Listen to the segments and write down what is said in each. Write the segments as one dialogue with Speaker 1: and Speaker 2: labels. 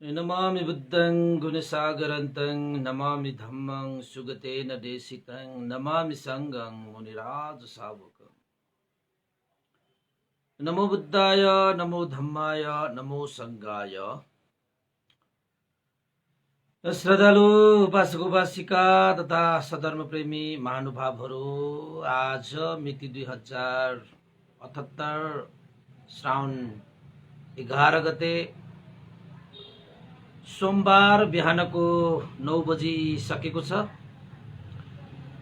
Speaker 1: नमामि बुद्धं गुणसागरन्तं नमामि धम्मं सुगतेन देशितं नमामि संघं मुनिराज सावकम्। नमो बुद्धाय नमो धम्माय नमो संघाय। श्रद्धालु उपासक उपासिका तथा सधर्म प्रेमी महानुभावहरू, आज मिति 2078 श्रावण 11 गते सोमबार बिहानको 9 बजी सकेको छ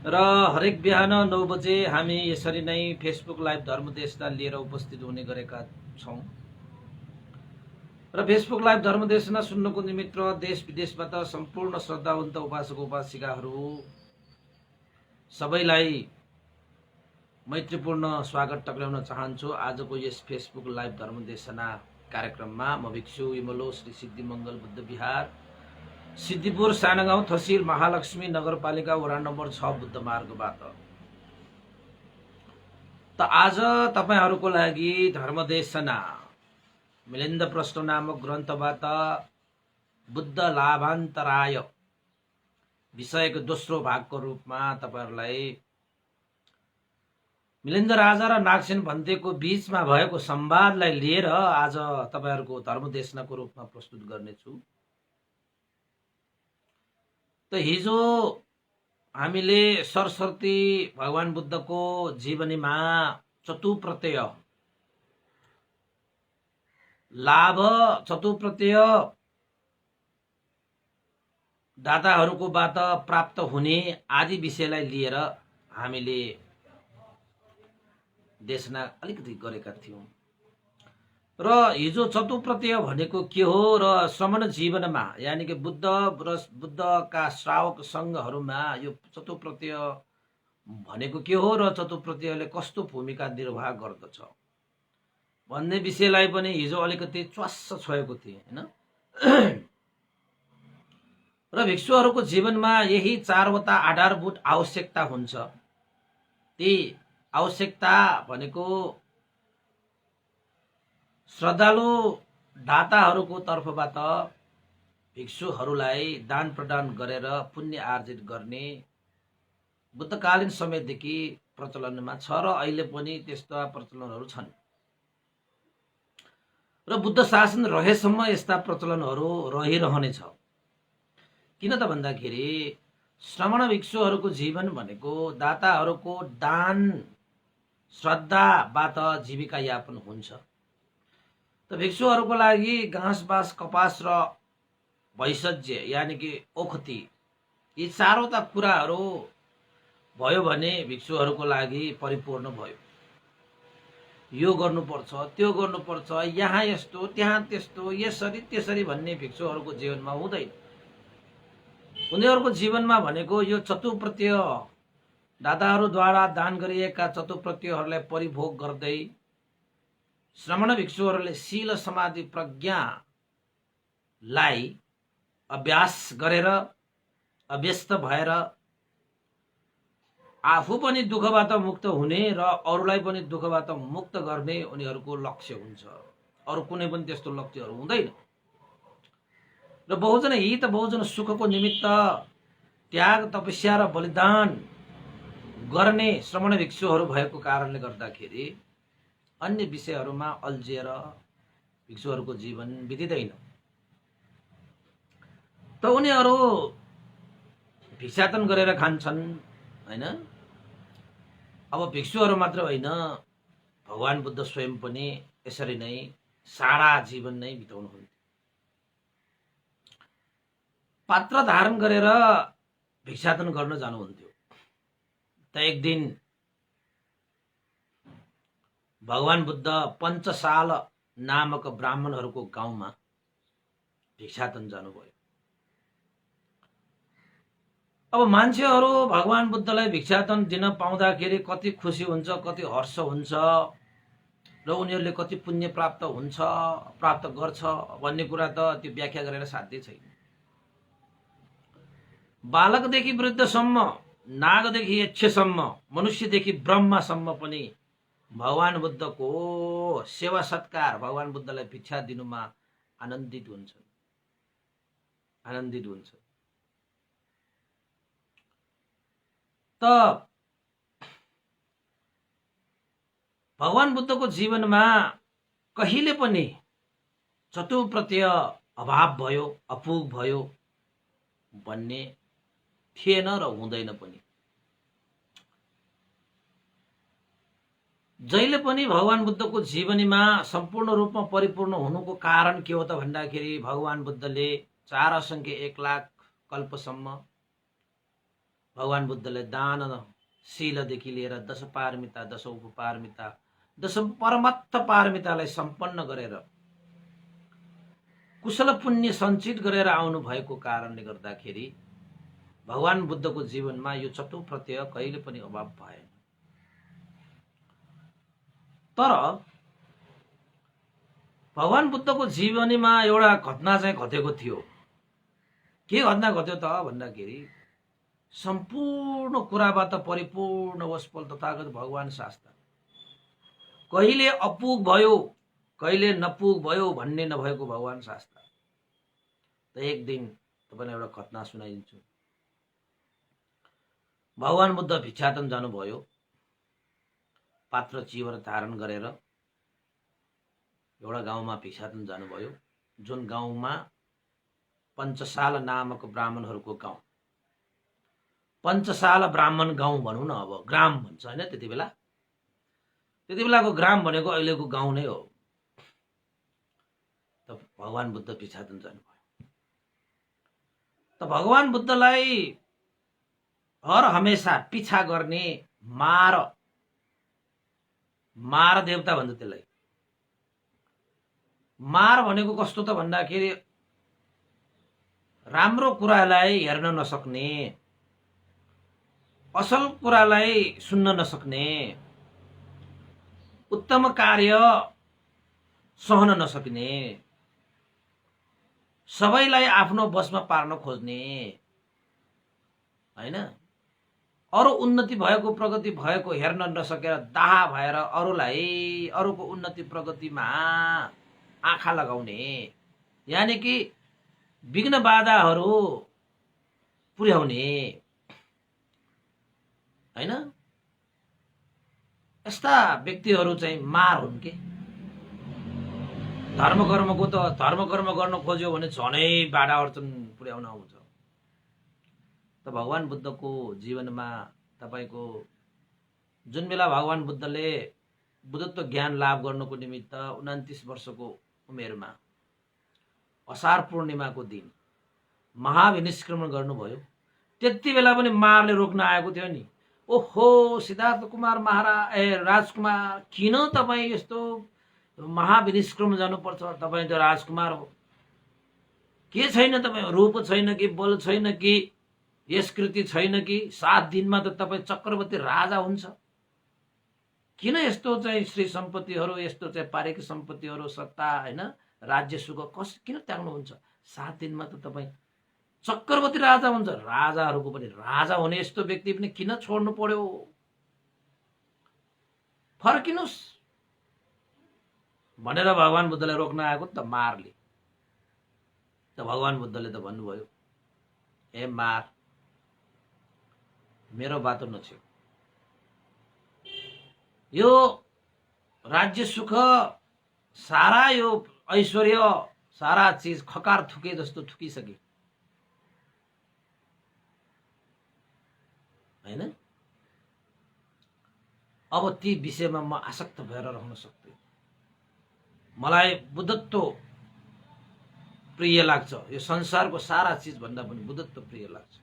Speaker 1: र हरेक बिहान 9 बजे हामी यसरी नै फेसबुक लाइभ धर्मदेशना लिएर उपस्थित हुने गरेका छौं र फेसबुक लाइभ धर्मदेशना सुन्नको निमित्त देश विदेशबाट सम्पूर्ण श्रद्धावन्त उपासक उपासिकाहरू सबैलाई मैत्रीपूर्ण स्वागत टक्राउन चाहन्छु। आजको यस फेसबुक लाइभ धर्मदेशना कार्यक्रममा म भिक्षु इमलो श्री सिद्धिमंगल बुद्ध विहार सिद्धिपुर सानागाउँ तहसील महालक्ष्मी नगरपालिका वडा नम्बर 6 बुद्ध मार्गबाट त आज तपाईहरुको लागि धर्मदेशना मिलिन्द प्रश्न नामक ग्रन्थबाट बुद्ध लाभान्तराय विषयको दोस्रो भागको रूपमा तपाईहरुलाई मिलिन्द राजा र नागसेन भन्तेको बीचमा भएको संवादलाई लिएर आज तपाईहरुको धर्मदेशनाको रूपमा प्रस्तुत गर्नेछु। त हिजो हामीले सरस्वती भगवान बुद्धको जीवनीमा चतुप्रत्यय लाभ चतुप्रत्यय दाताहरुकोबाट प्राप्त हुने आदि विषयलाई लिएर हामीले देशना अलिकति गरेका थियौं र हिजो चतुप्रत्यय भनेको के हो र श्रमण जीवनमा यानी कि बुद्धका श्रावक संघहरुमा यो चतुप्रत्यय भनेको के हो र चतुप्रत्ययले कस्तो भूमिका निर्वाह गर्दछ भन्ने विषयलाई पनि हिजो अलिकति च्वास्स छोएको थिए हैन। र भिक्षुहरुको जीवनमा यही चारवटा आधारभूत आवश्यकता हुन्छ। ती आवश्यकता भनेको श्रद्धालु दाताहरुको तर्फबाट भिक्षुहरुलाई दान प्रदान गरेर पुण्य आर्जित गर्ने बुद्धकालीन समयदेखि प्रचलनमा छ र अहिले पनि त्यस्ता प्रचलनहरू छन् र बुद्ध शासन रहेसम्म यस्ता प्रचलनहरू रहिरहनेछ। किन त भन्दाखेरि श्रमण भिक्षुहरुको जीवन भनेको दाताहरुको दान श्रद्धाबाट जीविका यापन हुन्छ। त भिक्षुहरुको लागि घाँस बाँस कपास र भैषज्य यानी कि ओखती यी चारवटा कुराहरू भयो भने भिक्षुहरुको लागि परिपूर्ण भयो। यो गर्नुपर्छ त्यो गर्नुपर्छ यहाँ यस्तो त्यहाँ त्यस्तो यसरी त्यसरी भन्ने भिक्षुहरुको जीवनमा हुँदैन। उनीहरुको जीवनमा भनेको यो चतुप्रत्यय दाताहरुद्वारा दान गरिएका चतुप्रत्ययहरुलाई परिभोग गर्दै श्रमण भिक्षुहरुले शील समाधि प्रज्ञालाई अभ्यास गरेर अभ्यस्त भएर आफू पनि दुःखबाट मुक्त हुने र अरूलाई पनि दुःखबाट मुक्त गर्ने उनीहरुको लक्ष्य हुन्छ। अरु कुनै पनि त्यस्तो लक्ष्यहरु हुँदैन र बहुजन हित बहुजन सुखको निमित्त त्याग तपस्या र बलिदान गर्ने श्रमण भिक्षुहरु भएको कारणले गर्दाखेरि अन्य विषयहरुमा अल्झिएर भिक्षुहरुको जीवन बितिदैन। त उनीहरु भिक्षाटन गरेर खान्छन् हैन। अब भिक्षुहरु मात्र होइन, भगवान बुद्ध स्वयं पनि यसरी नै सारा जीवन नै बिताउनुहुन्थ्यो। पात्र धारण गरेर भिक्षाटन गर्न जानुहुन्थ्यो। त एक दिन भगवान बुद्ध पञ्चसाल नामक ब्राह्मणहरुको गाउँमा भिक्षाटन जानुभयो। अब मान्छेहरु भगवान बुद्धलाई भिक्षाटन दिन पाउँदाखेरि कति खुशी हुन्छ, कति हर्ष हुन्छ र उनीहरुले कति पुण्य प्राप्त हुन्छ प्राप्त गर्छ भन्ने कुरा त त्यो व्याख्या गरेर साध्य छैन। बालकदेखि वृद्धसम्म, नागदेखि यक्षसम्म, मनुष्यदेखि ब्रह्मासम्म पनि भगवान बुद्धको सेवा सत्कार भगवान बुद्धलाई भिक्षा दिनुमा आनन्दित हुन्छन्। आनन्दित हुन्छ। त भगवान बुद्धको जीवनमा कहिले पनि चतुप्रत्यय अभाव भयो, अपुग भयो भन्ने थिएन र हुँदैन पनि। जहिले पनि भगवान बुद्धको जीवनीमा सम्पूर्ण रूपमा परिपूर्ण हुनुको कारण के हो त भन्दाखेरि भगवान बुद्धले 4 असंख्य 1 लाख कल्पसम्म भगवान बुद्धले दान शीलदेखि लिएर 10 पारमिता, 10 उपपारमिता, 10 परमत्थ पारमितालाई सम्पन्न गरेर कुशल पुण्य सञ्चित गरेर आउनु भएको कारणले गर्दाखेरि भगवान बुद्धको जीवनमा यो चतुप्रत्यय कहिले पनि अभाव भएन। तर भगवान बुद्धको जीवनीमा एउटा घटना चाहिँ घटेको थियो। के घटना घट्यो त भन्दाखेरि सम्पूर्ण कुराबाट परिपूर्ण वस्पल तथागत भगवान शास्त्र कहिले अपुग भयो, कहिले नपुग भयो भन्ने नभएको भगवान शास्त्र। त एक दिन तपाईलाई एउटा घटना सुनाइदिन्छु। भगवान बुद्ध भिक्षाटन जानुभयो, पात्र चिवर धारण गरेर एउटा गाउँमा भिक्षाटन जानुभयो, जुन गाउँमा पञ्चशाल नामक ब्राह्मणहरूको गाउँ। पञ्चशाल ब्राह्मण गाउँ भनौँ न, अब ग्राम भन्छ हैन, त्यति बेलाको ग्राम भनेको अहिलेको गाउँ नै हो। त भगवान बुद्ध भिक्षाटन जानुभयो। त भगवान बुद्धलाई हर हमेशा पिछा गर्ने मार देवता भन्छ त्यसलाई। मार भनेको कस्तो त भन्दाखेरि राम्रो कुरालाई हेर्न नसक्ने, असल कुरालाई सुन्न नसक्ने, उत्तम कार्य सहन नसक्ने, सबैलाई आफ्नो बसमा पार्न खोज्ने हैन, अरु उन्नति भएको प्रगति भएको हेर्न नसकेर दाहा भएर अरूको उन्नति प्रगतिमा आँखा लगाउने, यानी कि विघ्न बाधाहरू पुर्याउने हैन, यस्ता व्यक्तिहरू चाहिँ मार हुन् के। धर्म कर्म गर्न खोज्यो भने झनै बाधा अर्चन पुर्याउन आउँछ। त भगवान बुद्धको जीवनमा तपाईको जुन बेला भगवान बुद्धले बुद्धत्व ज्ञान लाभ गर्नको निमित्त 29 वर्षको उमेरमा असार पूर्णिमाको दिन महाविनिष्क्रमण गर्नुभयो, त्यति बेला पनि मारले रोक्न आएको थियो नि। ओहो सिद्धार्थ कुमार राजकुमार, किन तपाईँ यस्तो महाविनिष्क्रमण जानुपर्छ? तपाईँ त राजकुमार हो, के छैन तपाईँ? रूप छैन कि, बल छैन कि, यसकृति छैन कि? 7 दिनमा त तपाईँ चक्रवर्ती राजा हुन्छ। किन यस्तो चाहिँ श्री सम्पत्तिहरू, यस्तो चाहिँ पारिक सम्पत्तिहरू, सत्ता हैन, राज्य सुख किन त्याग्नुहुन्छ? 7 दिनमा त तपाईँ चक्रवर्ती राजा हुन्छ। राजाहरूको पनि राजा हुने यस्तो व्यक्ति पनि किन छोड्नु पर्यो? फर्किनुस् भनेर भगवान बुद्धलाई रोक्न आएको त मारले। त भगवान बुद्धले त भन्नुभयो, ए मार, मेरो बाटो नछ्यौ। यो राज्य सुख, सारा यो ऐश्वर्य, सारा चीज खकार थुके जस्तो थुकिसके हैन। अब ती विषयमा म आसक्त भएर रहन सक्दिनँ। मलाई बुद्धत्व प्रिय लाग्छ, यो संसारको सारा चीज भन्दा पनि बुद्धत्व प्रिय लाग्छ।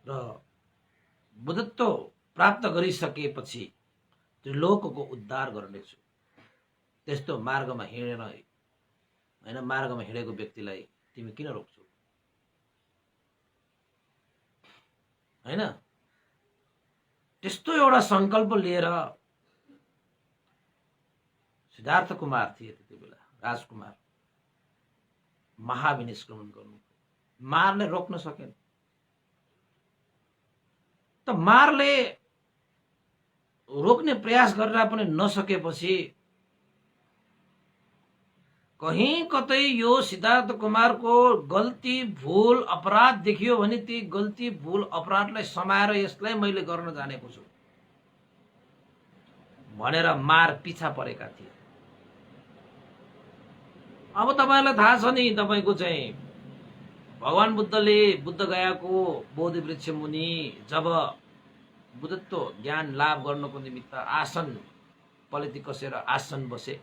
Speaker 1: र बुद्धत्व प्राप्त गरिसकेपछि त्रिलोकको उद्धार गर्नेछु। त्यस्तो मार्गमा हिँडेर हैन, मार्गमा हिँडेको व्यक्तिलाई तिमी किन रोक्छौ हैन? त्यस्तो एउटा संकल्प लिएर सिद्धार्थ कुमार थिए त्यति बेला, राजकुमार, महाविनिष्क्रमण गर्नु। मारले रोक्न सकेन। त मारले रोक्ने प्रयास गरेर पनि नसकेपछि कहीं कतै यो सिद्धार्थ कुमारको गल्ती भूल अपराध देखियो भने ती गल्ती भूल अपराधलाई समाएर यसलाई मैले गर्न जानेको छु भनेर मार पिछा परेका थिए। अब तपाईलाई थाहा छ नि, तपाईको चाहिँ भगवान बुद्धले बुद्ध गयाको बोधि वृक्ष मुनि जब बुद्धत्व ज्ञान लाभ गर्नको निमित्त आसन पलेती कसेर आसन बसे,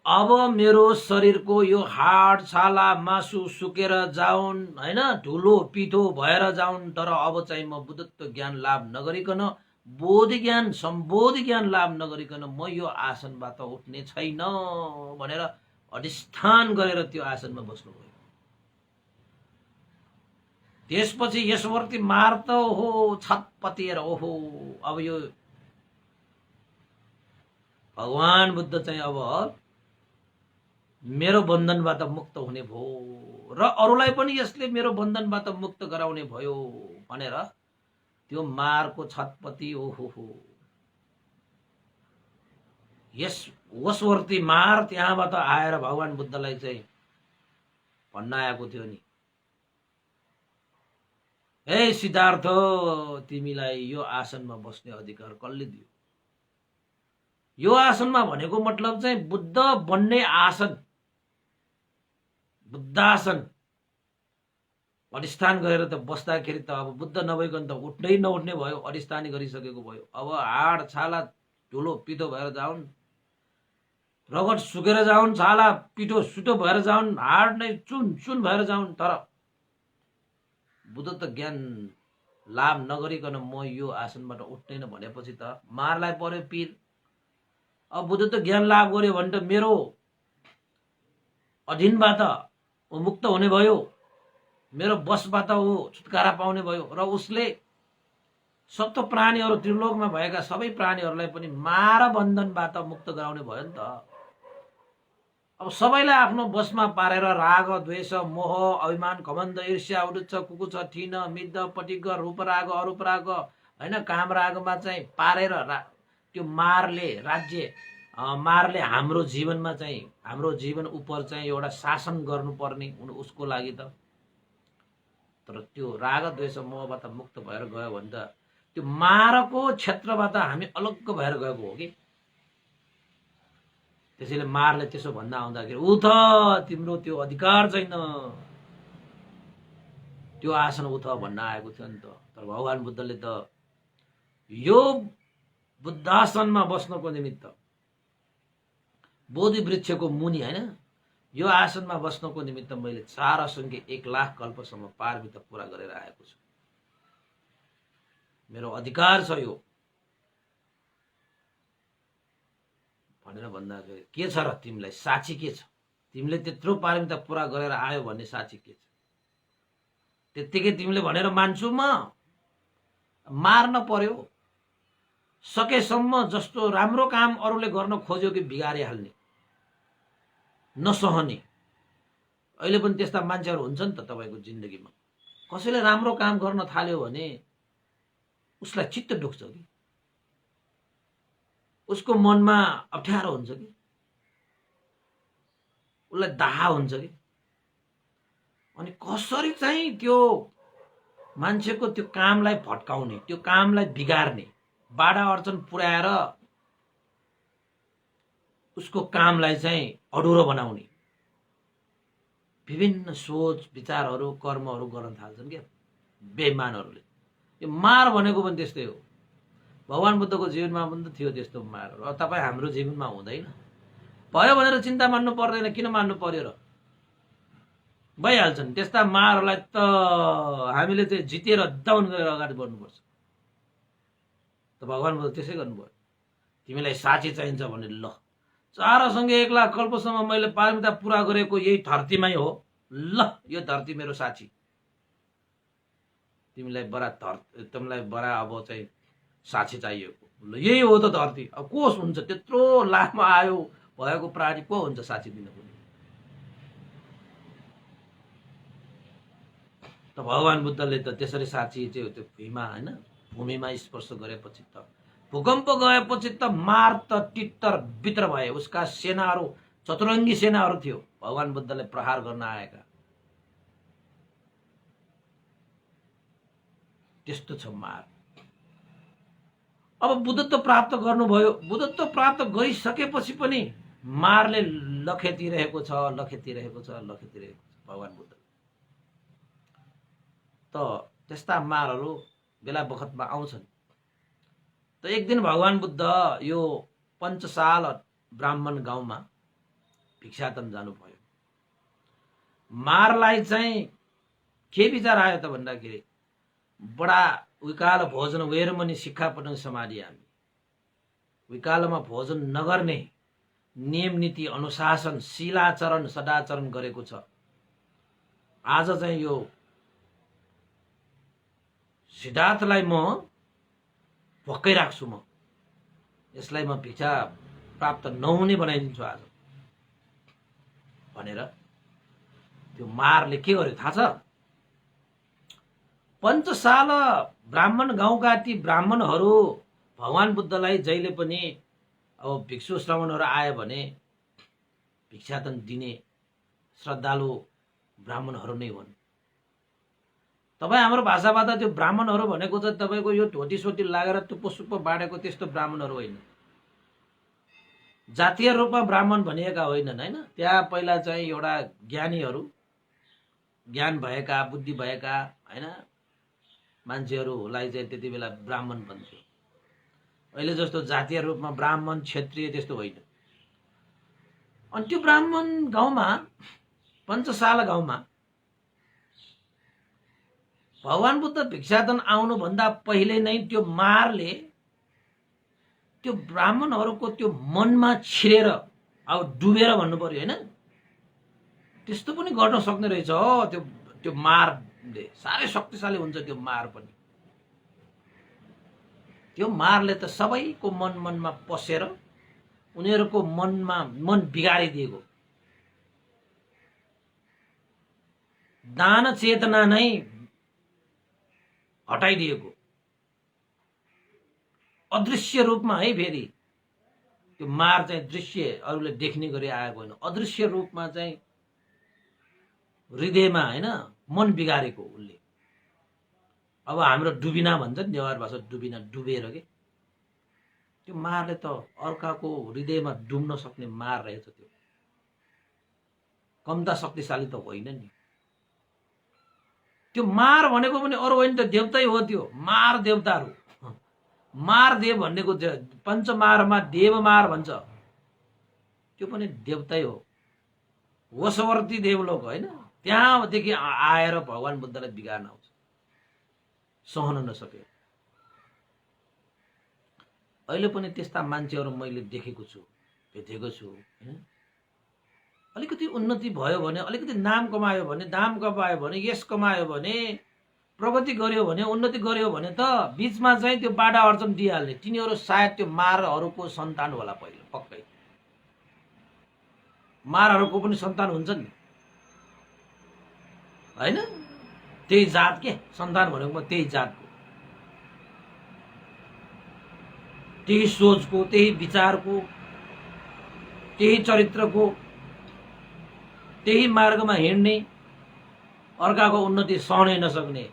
Speaker 1: अब मेरो शरीरको यो हाड छाला मासु सुकेर जाउन् हैन, धुलो पिठो भएर जाउन्, तर अब चाहिँ म बुद्धत्व ज्ञान लाभ नगरिकन बोधि ज्ञान सम्बोधि ज्ञान लाभ नगरिकन म यो आसनबाट उठ्ने छैन भनेर अधिष्ठान गरेर त्यो आसनमा बस्नुभयो। त्यसपछि यसवर्ती मार त ओहो छतपतिएर ओहो, अब यो भगवान बुद्ध चाहिँ अब मेरो बन्धनबाट मुक्त हुने भयो र अरूलाई पनि यसले मेरो बन्धनबाट मुक्त गराउने भयो भनेर त्यो मारको छतपति ओहो हो यस वशवर्ती मार त्यहाँबाट आएर भगवान बुद्धलाई चाहिँ भन्न आएको थियो नि, हे सिद्धार्थ, तिमीलाई यो आसनमा बस्ने अधिकार कसले दियो? यो आसनमा भनेको मतलब चाहिँ बुद्ध बन्ने आसन, बुद्धासन अधिष्ठान गरेर त बस्दाखेरि त अब बुद्ध नभइकन त उठ्नै नउठ्ने भयो, अधिष्ठानी गरिसकेको भयो। अब हाड छाला धुलो पिठो भएर जाउन्, रगत सुकेर जाउन्, छाला पिठो सुटो भएर जाउन्, हाड नै चुन चुन भएर जाउन्, तर बुद्ध त ज्ञान लाभ नगरिकन म यो आसनबाट उठ्दैन भनेपछि त मारलाई पर्यो पीर। अब बुद्ध त ज्ञान लाभ गर्यो भने त मेरो अधीनबाट मुक्त हुने भयो, मेरो बसबाट ऊ छुटकारा पाउने भयो र उसले सप्त प्राणीहरू त्रिलोकमा भएका सबै प्राणीहरूलाई पनि मार बन्धनबाट मुक्त गराउने भयो नि त। अब सबैलाई आफ्नो बसमा पारेर राग द्वेष मोह अभिमान घमण्ड ईर्ष्या उद्देश्य कुकुच ठिन मिद्ध पटिग रूप राग अरूप राग हैन काम रागमा चाहिँ पारेर त्यो मारले हाम्रो जीवनमा चाहिँ हाम्रो जीवन उपर चाहिँ एउटा शासन गर्नुपर्ने उसको लागि त। तर त्यो राग द्वेष मोहबाट मुक्त भएर गयो भने त त्यो मारको क्षेत्रबाट हामी अलग्ग भएर गएको हो कि। त्यसैले मारले त्यसो भन्न आउँदाखेरि उठ, तिम्रो त्यो अधिकार छैन, त्यो आसन उठ भन्न आएको थियो नि त। तर भगवान बुद्धले त यो बुद्धासनमा बस्नको निमित्त बोधि वृक्षको मुनि हैन, यो आसनमा बस्नको निमित्त मैले 4 असंख्य 1 लाख कल्पसम्म पारमित पूरा गरेर आएको छु, मेरो अधिकार छ यो भनेर भन्दाखेरि के छ र तिमीलाई साक्षी के छ? तिमीले त्यत्रो पारमिता पूरा गरेर आयो भन्ने साक्षी के छ? त्यतिकै तिमीले भनेर मान्छु म, मार्न पर्यो सकेसम्म। जस्तो राम्रो काम अरूले गर्न खोज्यो कि बिगारिहाल्ने, नसहने, अहिले पनि त्यस्ता मान्छेहरू हुन्छ नि त तपाईको जिन्दगीमा। कसैले राम्रो काम गर्न थाल्यो भने उसलाई चित्त दुख्छ कि, उसको मनमा अप्ठ्यारो हुन्छ कि, उसलाई दाह हुन्छ कि। अनि कसरी चाहिँ त्यो मान्छेको त्यो कामलाई भट्काउने, त्यो कामलाई बिगार्ने, बाधा अर्चन पुर्याएर उसको कामलाई चाहिँ अधुरो बनाउने विभिन्न सोच विचारहरू कर्महरू गर्न थाल्छन् क्या बेइमानहरूले। यो मार भनेको पनि त्यस्तै हो। भगवान बुद्धको जीवनमा पनि त थियो त्यस्तो मारहरू। अब तपाईँ हाम्रो जीवनमा हुँदैन, भयो भनेर चिन्ता मान्नु पर्दैन, किन मान्नु पर्यो र? भइहाल्छन् त्यस्ता मारहरूलाई त हामीले चाहिँ जितेर डाउन गरेर अगाडि बढ्नुपर्छ। त भगवान बुद्ध त्यसै गर्नुभयो। तिमीलाई साक्षी चाहिन्छ भने ल 4 असंख्य 1 लाख कल्पसम्म मैले पारमिता पूरा गरेको यही धरतीमै हो, ल यो धरती मेरो साक्षी। तिमीलाई बडा अब चाहिँ साक्षी चाहिएको, ल यही हो त धरती। अब को हुन्छ त्यत्रो लाखमा आयो भएको प्राणी को हुन्छ साक्षी दिनको? त भगवान बुद्धले त त्यसरी साक्षी चाहिँ त्यो भूमिमा हैन, भूमिमा स्पर्श गरेपछि त भूकम्प गएपछि त मार त तितर बितर भए। उसका सेनाहरू चतुरङ्गी सेनाहरू थियो भगवान बुद्धले प्रहार गर्न आएका। त्यस्तो छ मार। अब बुद्धत्व प्राप्त गर्नुभयो, बुद्धत्व प्राप्त गरिसकेपछि पनि मारले लखेतिरहेको छ भगवान बुद्ध। त त्यस्ता मारहरू बेला बखतमा आउँछन्। त एक दिन भगवान बुद्ध यो पञ्चसाल ब्राह्मण गाउँमा भिक्षाटन जानुभयो। मारलाई चाहिँ के विचार आयो त भन्दाखेरि बडा विकाल भोजन वेरमणि शिक्षापटङ समाधियामि। विकालमा भोजन नगर्ने नियम नीति अनुशासन शीलाचरण सदाचरण गरेको छ। आज चाहिँ यो सिद्धार्थलाई म भक्कै राख्छु, म यसलाई म भिक्षा प्राप्त नहुने बनाइदिन्छु आज भनेर त्यो मारले के गर्यो थाहा छ? पञ्चसाल ब्राह्मण गाउँका ती ब्राह्मणहरू भगवान बुद्धलाई जहिले पनि अब भिक्षु श्रमणहरू आयो भने भिक्षाटन दिने श्रद्धालु ब्राह्मणहरू नै हुन्। तपाईँ हाम्रो भाषाबाट त्यो ब्राह्मणहरू भनेको चाहिँ तपाईँको यो ढोटी सोटी लागेर टुप्पो सुप्पो बाँडेको त्यस्तो ब्राह्मणहरू होइन। जातीय रूपमा ब्राह्मण भनिएका होइनन् हैन। त्यहाँ पहिला चाहिँ एउटा ज्ञानीहरू, ज्ञान भएका बुद्धि भएका हैन मान्छेहरूलाई चाहिँ त्यति बेला ब्राह्मण भन्छौ। अहिले जस्तो जातीय रूपमा ब्राह्मण क्षेत्रीय त्यस्तो होइन। अनि त्यो ब्राह्मण गाउँमा पञ्चसाल गाउँमा भगवान बुद्ध भिक्षाटन आउनुभन्दा पहिले नै त्यो मारले त्यो ब्राह्मणहरूको त्यो मनमा छिरेर अब डुबेर भन्नु पर्यो हैन, त्यस्तो पनि गर्न सक्ने रहेछ हो। त्यो मारले साह्रै शक्तिशाली हुन्छ। त्यो मार पनि, त्यो मारले त सबैको मनमा पसेर उनीहरूको मन बिगारिदिएको। दान चेतना नै हटाइदिएको अदृश्य रूपमा है। फेरि त्यो मार चाहिँ दृश्य अरूले देख्ने गरी आएको होइन, अदृश्य रूपमा चाहिँ हृदयमा हैन मन बिगारेको उसले। अब हाम्रो डुबिना भन्छ नि नेवार भाषा, डुबिना डुबेर के त्यो मारले त अर्काको हृदयमा डुब्न सक्ने मार रहेछ। त्यो कम्ता शक्तिशाली त होइन नि। त्यो मार भनेको पनि अरू होइन त देवतै हो। त्यो मार देवताहरू, मार देव भनेको पञ्चमारमा देवमार भन्छ, त्यो पनि देवतै हो। वशवर्ती देवलोक होइन, त्यहाँदेखि आएर भगवान बुद्धलाई बिगार्न आउँछ, सहन नसके। अहिले पनि त्यस्ता मान्छेहरू मैले देखेको छु, भेटेको छु हैन। अलिकति उन्नति भयो भने, अलिकति नाम कमायो भने, दाम कमायो भने, यस कमायो भने, प्रगति गर्यो भने, उन्नति गर्यो भने त बीचमा चाहिँ त्यो बाधा अर्चन दिइहाल्ने। तिनीहरू सायद त्यो मारहरूको सन्तान होला पहिला, पक्कै मारहरूको पनि सन्तान हुन्छ नि हैन। त्यही जात के सन्तान भनेको, त्यही जातको, त्यही सोचको, त्यही विचारको, त्यही चरित्रको, त्यही मार्गमा हिँड्ने, अर्काको उन्नति सहनै नसक्ने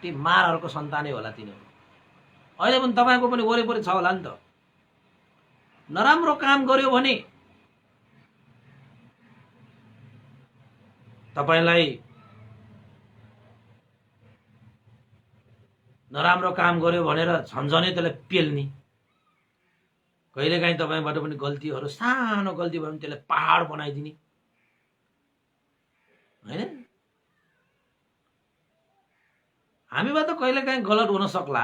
Speaker 1: ती मारहरूको सन्तानै होला तिनीहरू। अहिले पनि तपाईँको पनि वरिपरि छ होला नि त। नराम्रो काम गर्यो भने तपाईलाई नराम्रो काम गर्यो भनेर झन्झनै त्यसलाई पेल्ने। कहिलेकाहीँ तपाईँबाट पनि गल्तीहरू, सानो गल्ती भयो भने त्यसलाई पहाड बनाइदिने हैन। हामीबाट कहिलेकाहीँ गलत हुन सक्ला,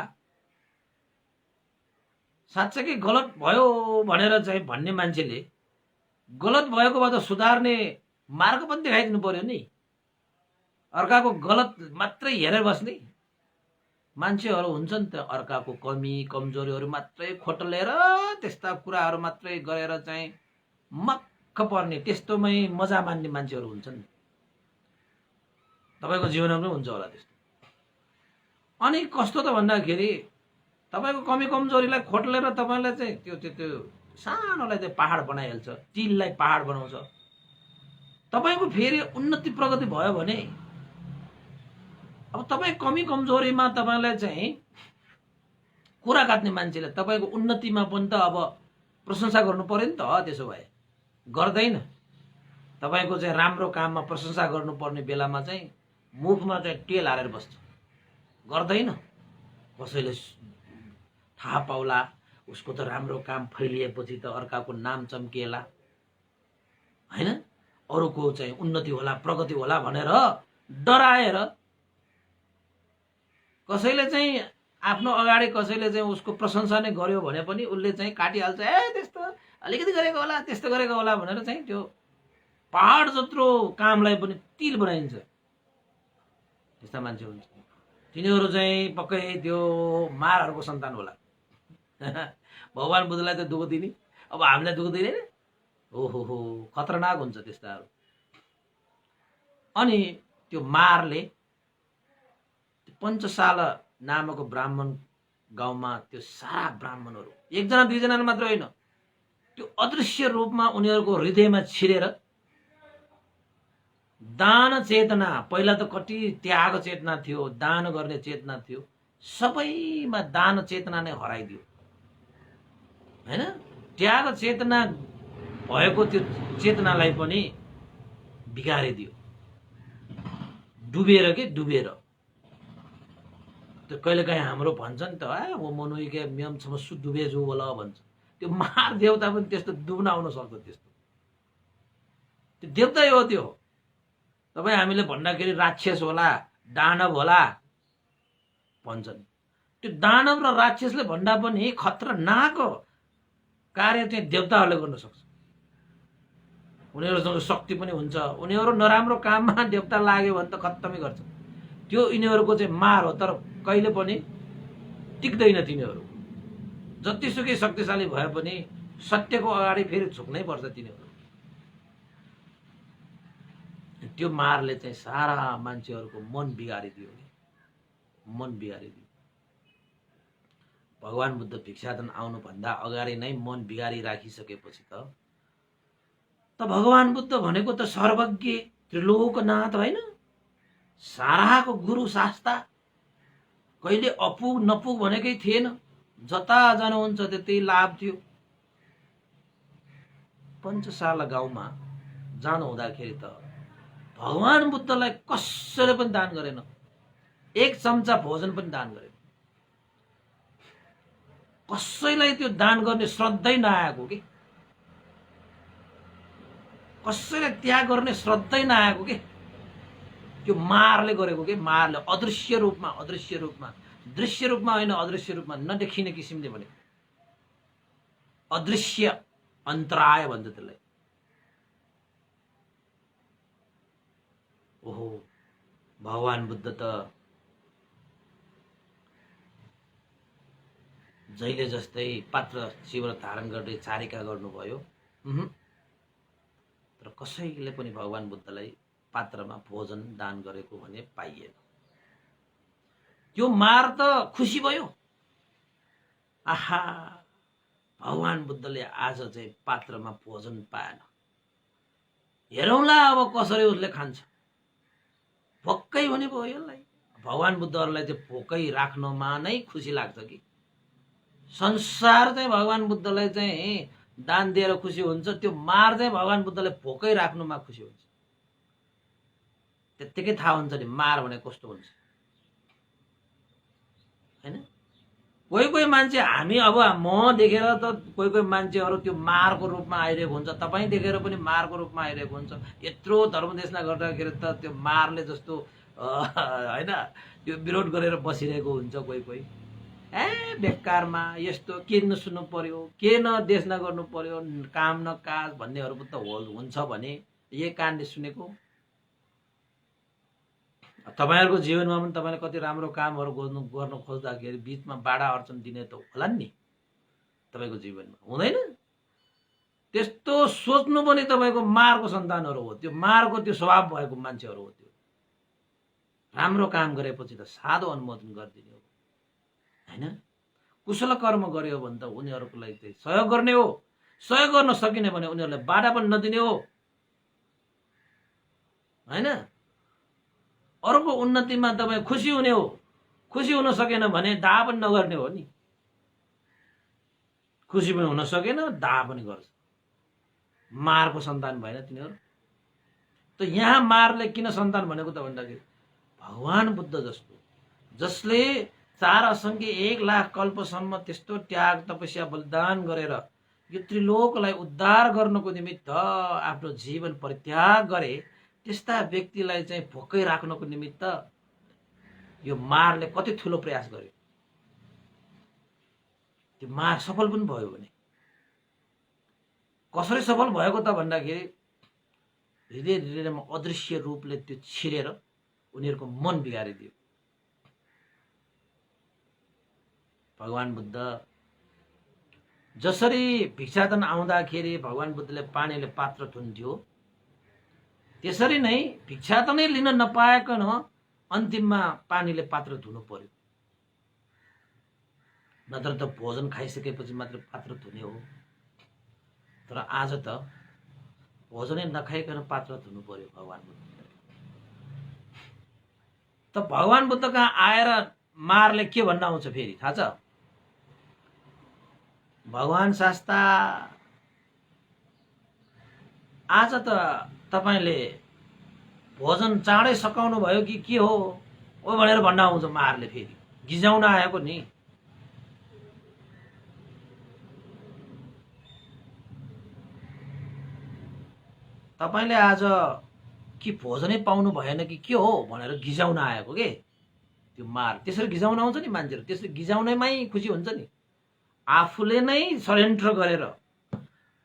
Speaker 1: साँच्चै गलत भयो भनेर चाहिँ भन्ने मान्छेले गलत भएकोबाट सुधार्ने मार्ग पनि देखाइदिनु पर्यो नि। अर्काको गलत मात्रै हेरेर बस्ने मान्छेहरू हुन्छ नि त। अर्काको कमी कमजोरीहरू मात्रै खोटलेर त्यस्ता कुराहरू मात्रै गरेर चाहिँ मक्ख पर्ने, त्यस्तोमै मजा मान्ने मान्छेहरू हुन्छन्। तपाईँको जीवनमा पनि हुन्छ होला त्यस्तो। अनि कस्तो त भन्दाखेरि तपाईको कमी कमजोरीलाई खोटलेर तपाईले चाहिँ त्यो सानोलाई चाहिँ पहाड बनाइहाल्छ, टिललाई पहाड बनाउँछ। तपाईको फेरि उन्नति प्रगति भयो भने अब तपाई कमी कमजोरीमा तपाईलाई चाहिँ कुरा काट्ने मान्छेले तपाईको उन्नतिमा पनि त अब प्रशंसा गर्नु पर्यो नि त। त्यसो भए गर्दैन। तपाईको चाहिँ राम्रो काममा प्रशंसा गर्नुपर्ने बेलामा चाहिँ मुखमा चाहिँ टेल हालेर बस्छ, गर्दैन। कसैले थाहा पाउला उसको त राम्रो काम फैलिएपछि त अर्काको नाम चम्किएला हैन, अरूको चाहिँ उन्नति होला प्रगति होला भनेर डराएर कसैले चाहिँ आफ्नो अगाडि कसैले चाहिँ उसको प्रशंसा नै गर्यो भने पनि उसले चाहिँ काटिहाल्छ। त्यस्तो अलिकति गरेको होला, त्यस्तो गरेको होला भनेर चाहिँ त्यो पहाड जत्रो कामलाई पनि तिल बनाइन्छ। त्यस्ता मान्छे हुन्छ। तिनीहरू चाहिँ पक्कै त्यो मारहरूको सन्तान होला। भगवान बुद्धलाई त दुःख दिने, अब हामीलाई दुःख दिने। ओहो खतरनाक हुन्छ त्यस्ताहरू। अनि त्यो मारले पञ्चशाल नामक ब्राह्मण गाउँमा त्यो सारा ब्राह्मणहरू एकजना दुईजना मात्र होइन, त्यो अदृश्य रूपमा उनीहरूको हृदयमा छिरेर दान चेतना, पहिला त कति त्याग चेतना थियो, दान गर्ने चेतना थियो, सबैमा दान चेतना नै हराइदियो हैन। त्याग चेतना भएको त्यो चेतनालाई पनि बिगारिदियो, डुबेर त्यो कहिलेकाहीँ हाम्रो भन्छ नि त, वो मनुई के म्यम छमसु डुबे जो होला भन्छ। त्यो मार देवता पनि त्यस्तो डुब्न आउन सक्छ। त्यस्तो त्यो देवता हो त्यो। तपाईँ हामीले भन्दाखेरि राक्षस होला दानव होला भन्छन्। त्यो दानव र राक्षसले भन्दा पनि खतरनाक कार्य चाहिँ देवताहरूले गर्न सक्छ। उनीहरूसँग शक्ति पनि हुन्छ। उनीहरू नराम्रो काममा देवता लाग्यो भने त खत्तमै गर्छ। त्यो यिनीहरूको चाहिँ मार हो। तर कहिले पनि टिक्दैन तिनीहरू। जतिसुकै शक्तिशाली भए पनि सत्यको अगाडि फेरि झुक्नै पर्छ तिनीहरू। त्यो मारले चाहिँ सारा मान्छेहरूको मन बिगारिदियो, मन बिगारिदियो। भगवान बुद्ध भिक्षाटन आउनुभन्दा अगाडि नै मन बिगारी राखिसकेपछि त भगवान बुद्ध भनेको त सर्वज्ञ त्रिलोकनाथ होइन, साराको गुरु शास्ता, कहिले अपुग नपुग भनेकै थिएन। जता जानुहुन्छ त्यतै लाभ थियो। पञ्चशाल गाउँमा जानु हुँदाखेरि त भगवान बुद्धलाई कसैले पनि दान गरेन, एक चम्चा भोजन पनि दान गरेन। कसैलाई त्यो दान गर्ने श्रद्धै नआएको कि, कसैलाई त्याग गर्ने श्रद्धै नआएको कि, त्यो मारले गरेको कि, मारले अदृश्य रूपमा दृश्य रूपमा होइन, अदृश्य रूपमा नदेखिने किसिमले भनेको। अदृश्य अन्तराय भन्छ त्यसलाई। ओहो भगवान बुद्ध त जहिले जस्तै पात्र शिवर धारण गर्दै चारिका गर्नुभयो, तर कसैले पनि भगवान बुद्धलाई पात्रमा भोजन दान गरेको भने पाइएन। त्यो मार त खुसी भयो, आहा भगवान बुद्धले आज चाहिँ पात्रमा भोजन पाएन, हेरौँला अब कसरी उसले खान्छ। भोकै हुने भयो यसलाई। भगवान बुद्धहरूलाई चाहिँ भोकै राख्नमा नै खुसी लाग्छ कि, संसार चाहिँ भगवान बुद्धलाई चाहिँ दान दिएर खुसी हुन्छ, त्यो मार चाहिँ भगवान बुद्धलाई भोकै राख्नुमा खुसी हुन्छ। त्यत्तिकै थाहा हुन्छ नि मार भने कस्तो हुन्छ हैन। कोही कोही मान्छे हामी अब म देखेर त कोही कोही मान्छेहरू त्यो मारको रूपमा आइरहेको हुन्छ, तपाईँ देखेर पनि मारको रूपमा आइरहेको हुन्छ। यत्रो धर्मदेशना गर्दाखेरि त त्यो मारले जस्तो हैन त्यो विरोध गरेर बसिरहेको हुन्छ कोही कोही। बेकारमा यस्तो के नसुन्नु पर्यो, के न देश नगर्नु पर्यो, काम न काज भन्नेहरू त हुन्छ भने यही कानले सुनेको। तपाईहरुको जीवनमा पनि तपाईले कति राम्रो कामहरू गर्न खोज्दाखेरि बीचमा बाधा अर्चन दिने त होला नि तपाईको जीवनमा, हुँदैन? त्यस्तो सोच्नु पनि तपाईको मारको सन्तानहरू हो, त्यो मारको त्यो स्वभाव भएको मान्छेहरू हो। त्यो राम्रो काम गरेपछि त साधो अनुमोदन गरिदिने हो हैन। कुशल कर्म गर्यो भने त उनीहरूको लागि चाहिँ सहयोग गर्ने हो। सहयोग गर्न सकिने भने उनीहरूलाई बाधा पनि नदिने हो हैन। अरूको उन्नतिमा तपाईँ खुसी हुने हो, खुसी हुन सकेन भने दाह पनि नगर्ने हो नि। खुसी पनि हुन सकेन, दाह पनि गर्छ। मारको सन्तान भएन तिनीहरू। त यहाँ मारले किन सन्तान भनेको त भन्दाखेरि भगवान बुद्ध जस्तो, जसले 4 असङ्ख्य 1 लाख कल्पसम्म त्यस्तो त्याग तपस्या बलिदान गरेर यो त्रिलोकलाई उद्धार गर्नको निमित्त आफ्नो जीवन परित्याग गरे, त्यस्ता व्यक्तिलाई चाहिँ भोकै राख्नको निमित्त यो मारले कति ठुलो प्रयास गर्यो। त्यो मार सफल पनि भयो भने कसरी सफल भएको त भन्दाखेरि हृदय हृदयमा अदृश्य रूपले त्यो छिरेर उनीहरूको मन बिगारिदियो। भगवान बुद्ध जसरी भिक्षाटन आउँदाखेरि भगवान बुद्धले पानीले पात्र थुन्थ्यो, त्यसरी नै भिक्षाटनै लिन नपाएकन अन्तिममा पानीले पात्र धुनु पर्यो। नत्र त भोजन खाइसकेपछि मात्र पात्र धुने हो। तर आज त भोजनै नखाइकन पात्र धुनु पर्यो भगवान बुद्ध। त भगवान बुद्ध कहाँ आएर मारले के भन्न आउँछ फेरि थाहा छ? भगवान शास्ता आज त तपाईले भोजन चाँडै सकाउनु भयो कि के हो ओ भनेर भन्न आउँछ मारले। फेरि गिजाउन आएको नि। तपाईले आज कि भोजनै पाउनु भएन कि के हो भनेर गिजाउन आएको के त्यो मार। त्यसरी गिजाउन आउँछ नि मान्छेहरू, त्यसरी गिजाउनैमै खुसी हुन्छ नि। आफूले नै सरेन्डर गरेर,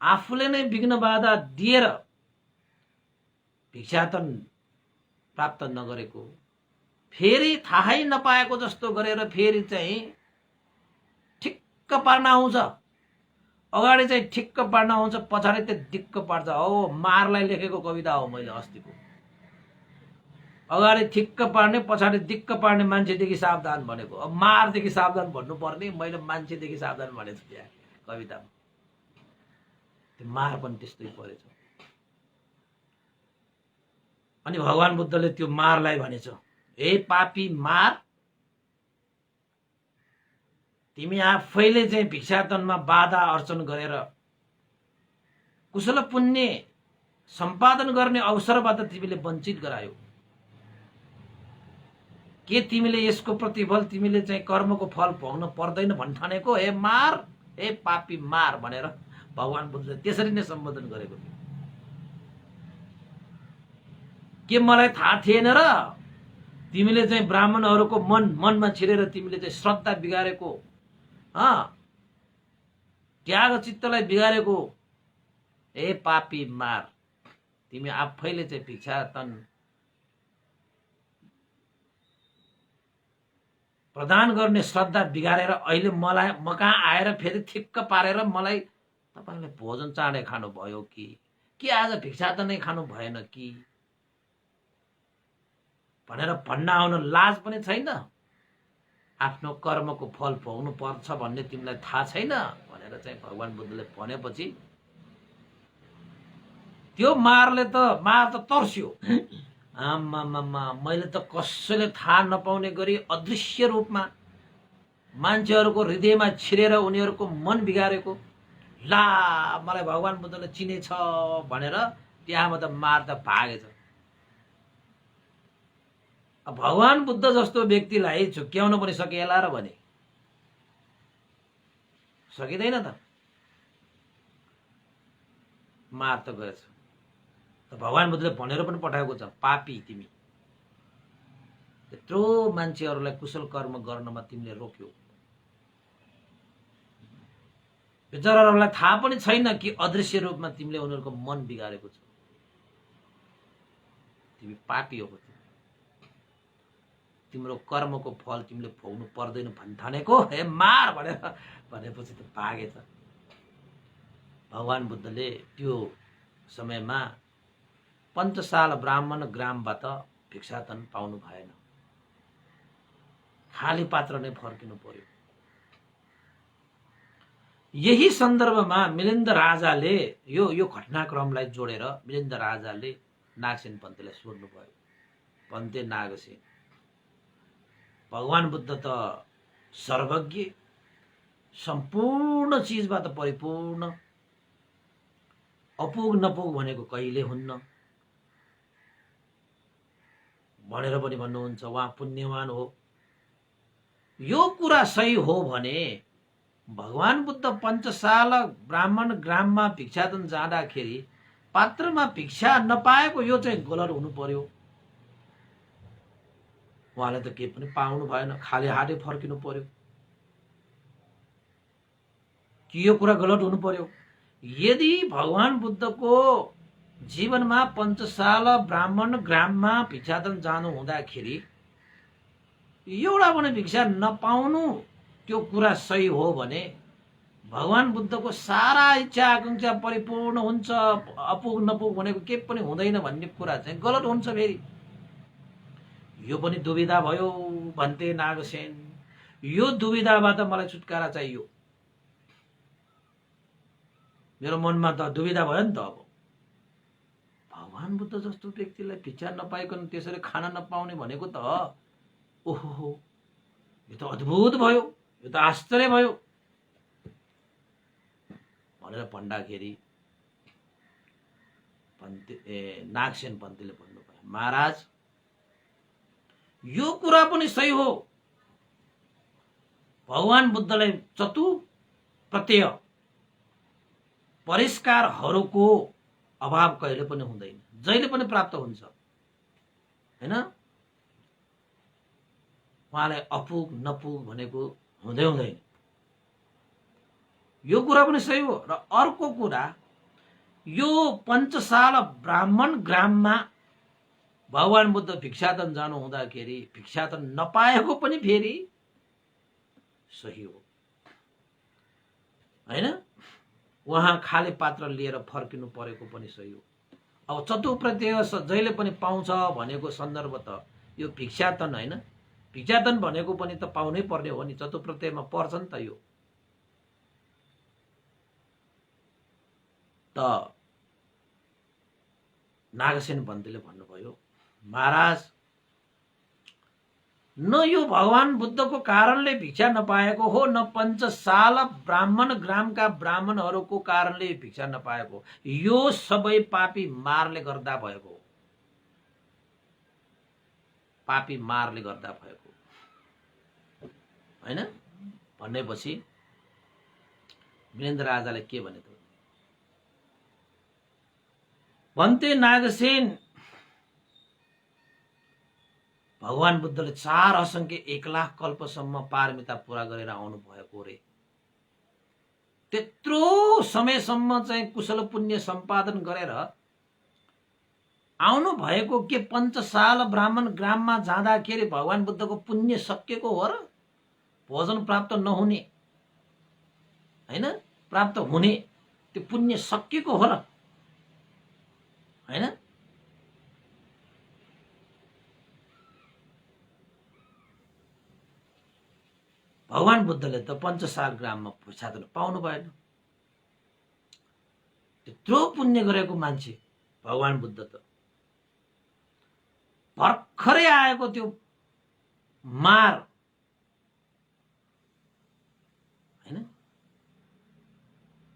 Speaker 1: आफूले नै विघ्न बाधा दिएर भिक्षाटन प्राप्त नगरेको, फेरि थाहै नपाएको जस्तो गरेर फेरि चाहिँ ठिक्क पार्न आउँछ। अगाडि चाहिँ ठिक्क पार्न आउँछ, पछाडि त्यो दिक्क पार्छ। हो मारलाई लेखेको कविता हो मैले अस्तिको। अगाडि ठिक्क पार्ने, पछाडि दिक्क पार्ने मान्छेदेखि सावधान भनेको। अब मारदेखि सावधान भन्नुपर्ने, मैले मान्छेदेखि सावधान भनेको छु त्यहाँ कवितामा। त्यो मार पनि त्यस्तै परेछ। अनि भगवान बुद्धले त्यो मारलाई भनेछ, हे पापी मार, तिमी आफैले चाहिँ भिक्षाटनमा बाधा अर्चन गरेर कुशल पुण्य सम्पादन गर्ने अवसरबाट तिमीले वञ्चित गरायौ। के तिमीले यसको प्रतिफल तिमीले चाहिँ कर्मको फल भोग्न पर्दैन भन्ठानेको? हे मार, हे पापी मार भनेर भगवान बुद्धले त्यसरी नै सम्बोधन गरेको थियो। के मलाई थाहा थिएन र तिमीले चाहिँ ब्राह्मणहरूको मनमा छिरेर तिमीले चाहिँ श्रद्धा बिगारेको, त्याग चित्तलाई बिगारेको? हे पापी मार, तिमी आफैले चाहिँ भिक्षाटन प्रदान गर्ने श्रद्धा बिगारेर अहिले मलाई म कहाँ आएर फेरि ठिक्क पारेर मलाई तपाईले भोजन चाँडै खानु भयो कि आज भिक्षाटनै खानु भएन कि भनेर भन्न आउन लाज पनि छैन? आफ्नो कर्मको फल भोग्नु पर्छ भन्ने तिमीलाई थाहा छैन भनेर चाहिँ भगवान बुद्धले भनेपछि त्यो मार त तर्स्यो। आम्मामा, मैले त कसैले थाहा नपाउने गरी अदृश्य रूपमा मान्छेहरूको हृदयमा छिरेर उनीहरूको मन बिगारेको। ला, मलाई भगवान बुद्धले चिनेछ भनेर त्यहाँबाट मार त भागेछ। भगवान बुद्ध जस्तो व्यक्तिलाई झुक्क्याउन पनि सकिएला र भने सकिँदैन त। मार त गएछ। त भगवान बुद्धले भनेर पनि पठाएको छ, पापी तिमी, यत्रो मान्छेहरूलाई कुशल कर्म गर्नमा तिमीले रोक्यौ। बिचराहरूलाई थाहा पनि छैन कि अदृश्य रूपमा तिमीले उनीहरूको मन बिगारेको छौ। तिमी पापी हो। तिम्रो कर्मको फल तिमीले भोग्नु पर्दैन भन्ठानेको? हे मार भनेपछि त भागेछ। भगवान बुद्धले त्यो समयमा पञ्चशाल ब्राह्मण ग्रामबाट भिक्षाटन पाउनु भएन। खाली पात्र नै फर्किनु पर्यो। यही सन्दर्भमा मिलिन्द राजाले यो घटनाक्रमलाई जोडेर मिलिन्द राजाले नागसेन पन्तेलाई सोध्नुभयो, पन्ते नागसेन, भगवान बुद्ध त सर्वज्ञ, सम्पूर्ण चिजबाट परिपूर्ण, अपुग नपुग भनेको कहिले हुन्न भनेर पनि भन्नुहुन्छ। उहाँ पुण्यवान हो। यो कुरा सही हो भने भगवान बुद्ध पञ्चशाल ब्राह्मण ग्राममा भिक्षाटन जाँदाखेरि पात्रमा भिक्षा नपाएको यो चाहिँ गलत हुनु पर्यो। उहाँले त केही पनि पाउनु भएन, खाली हातै फर्किनु पर्यो कि यो कुरा गलत हुनु पर्यो। यदि भगवान बुद्धको जीवनमा पञ्चशाल ब्राह्मण ग्राममा भिक्षाटन जानु हुँदाखेरि एउटा पनि भिक्षा नपाउनु त्यो कुरा सही हो भने भगवान बुद्धको सारा इच्छा आकांक्षा परिपूर्ण हुन्छ, अपुग नपुग भनेको केही पनि हुँदैन भन्ने कुरा चाहिँ गलत हुन्छ। फेरि यो पनि दुविधा भयो भन्ते नागसेन। यो दुविधाबाट मलाई छुटकारा चाहियो। मेरो मनमा त दुविधा भयो नि त। अब भगवान बुद्ध जस्तो व्यक्तिलाई भिक्षा नपाइकन त्यसरी खाना नपाउने भनेको त ओहो, यो त अद्भुत भयो, यो त आश्चर्य भयो भनेर भन्दाखेरि नागसेन पन्तेले भन्नुभयो, महाराज यो कुरा पनि सही हो। भगवान बुद्धलाई चतु प्रत्यय परिष्कारहरूको अभाव कहिले पनि हुँदैन, जहिले पनि प्राप्त हुन्छ, हैन? उहाँलाई अपुग नपुग भनेको हुँदै हुँदैन। यो कुरा पनि सही हो। र अर्को कुरा, यो पञ्चशाल ब्राह्मण ग्राममा भगवान बुद्ध भिक्षाटन जानु हुँदाखेरि भिक्षाटन नपाएको पनि फेरि सही हो, हैन? उहाँ खाली पात्र लिएर फर्किनु परेको पनि सही हो। अब चतुप्रत्यय जहिले पनि पाउँछ भनेको सन्दर्भ त यो भिक्षाटन हैन, भिक्षाटन भनेको पनि त पाउनै पर्ने हो नि, चतुप्रत्ययमा पर्छ नि त। यो त नागसेन पन्तेले भन्नुभयो, महाराज न यो भगवान बुद्धको कारणले भिक्षा नपाएको हो, न पञ्चशाल ब्राह्मण ग्रामका ब्राह्मणहरूको कारणले भिक्षा नपाएको, यो सबै पापी मारले गर्दा भएको हो, पापी मारले गर्दा भएको, हैन? भनेपछि वीरेन्द्र राजाले के भने त, भन्ते नागसेन, भगवान बुद्धले 4 असंख्य 1 लाख कल्पसम्म पारमिता पूरा गरेर आउनु भएको रे। त्यत्रो समयसम्म चाहिँ कुशल पुण्य सम्पादन गरेर आउनु भएको के पञ्चशाल ब्राह्मण ग्राममा जाँदाखेरि भगवान बुद्धको पुण्य सकिएको हो र? भोजन प्राप्त नहुने, हैन, प्राप्त हुने त्यो पुण्य सकिएको हो र, हैन? भगवान बुद्धले त पञ्चशाल ग्राममा भिक्षाटन पाउनु भएन। त्यत्रो पुण्य गरेको मान्छे भगवान बुद्ध त भर्खरै आएको त्यो मार, हैन,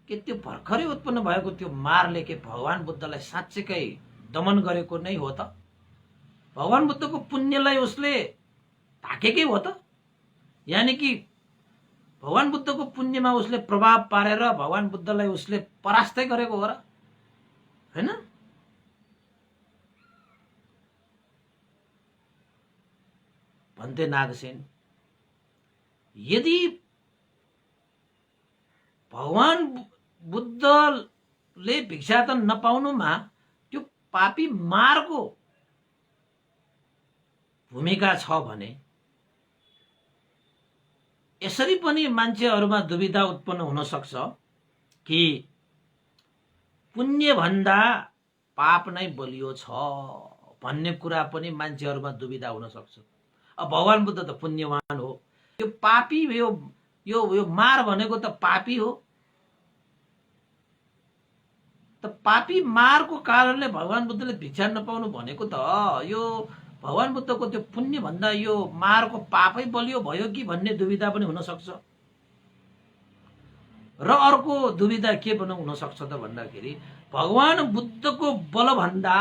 Speaker 1: के त्यो भर्खरै उत्पन्न भएको त्यो मारले के भगवान बुद्धलाई साँच्चैकै दमन गरेको नै हो त? भगवान बुद्धको पुण्यलाई उसले ढाकेकै हो त? यानी कि भगवान बुद्धको पुण्यमा उसले प्रभाव पारेर भगवान बुद्धलाई उसले परास्तै गरेको हो र, हैन? भन्ते नागसेन, यदि भगवान बुद्धले भिक्षाटन नपाउनुमा त्यो पापी मारको भूमिका छ भने यसरी पनि मान्छेहरुमा दुविधा उत्पन्न हुन सक्छ कि पुण्य भन्दा पाप नै बलियो छ भन्ने कुरा पनि मान्छेहरुमा दुविधा हुन सक्छ। अब भगवान बुद्ध त पुण्यवान हो, यो पापी यो मार भनेको त पापी हो, त पापी मारको कारणले भगवान बुद्धले भिक्षा नपाउनु भनेको त यो भगवान बुद्धको त्यो पुण्य भन्दा यो मारको पापै बलियो भयो कि भन्ने दुविधा पनि हुन सक्छ। र अर्को दुविधा के पनि हुन सक्छ त भन्दाखेरि भगवान बुद्धको बल भन्दा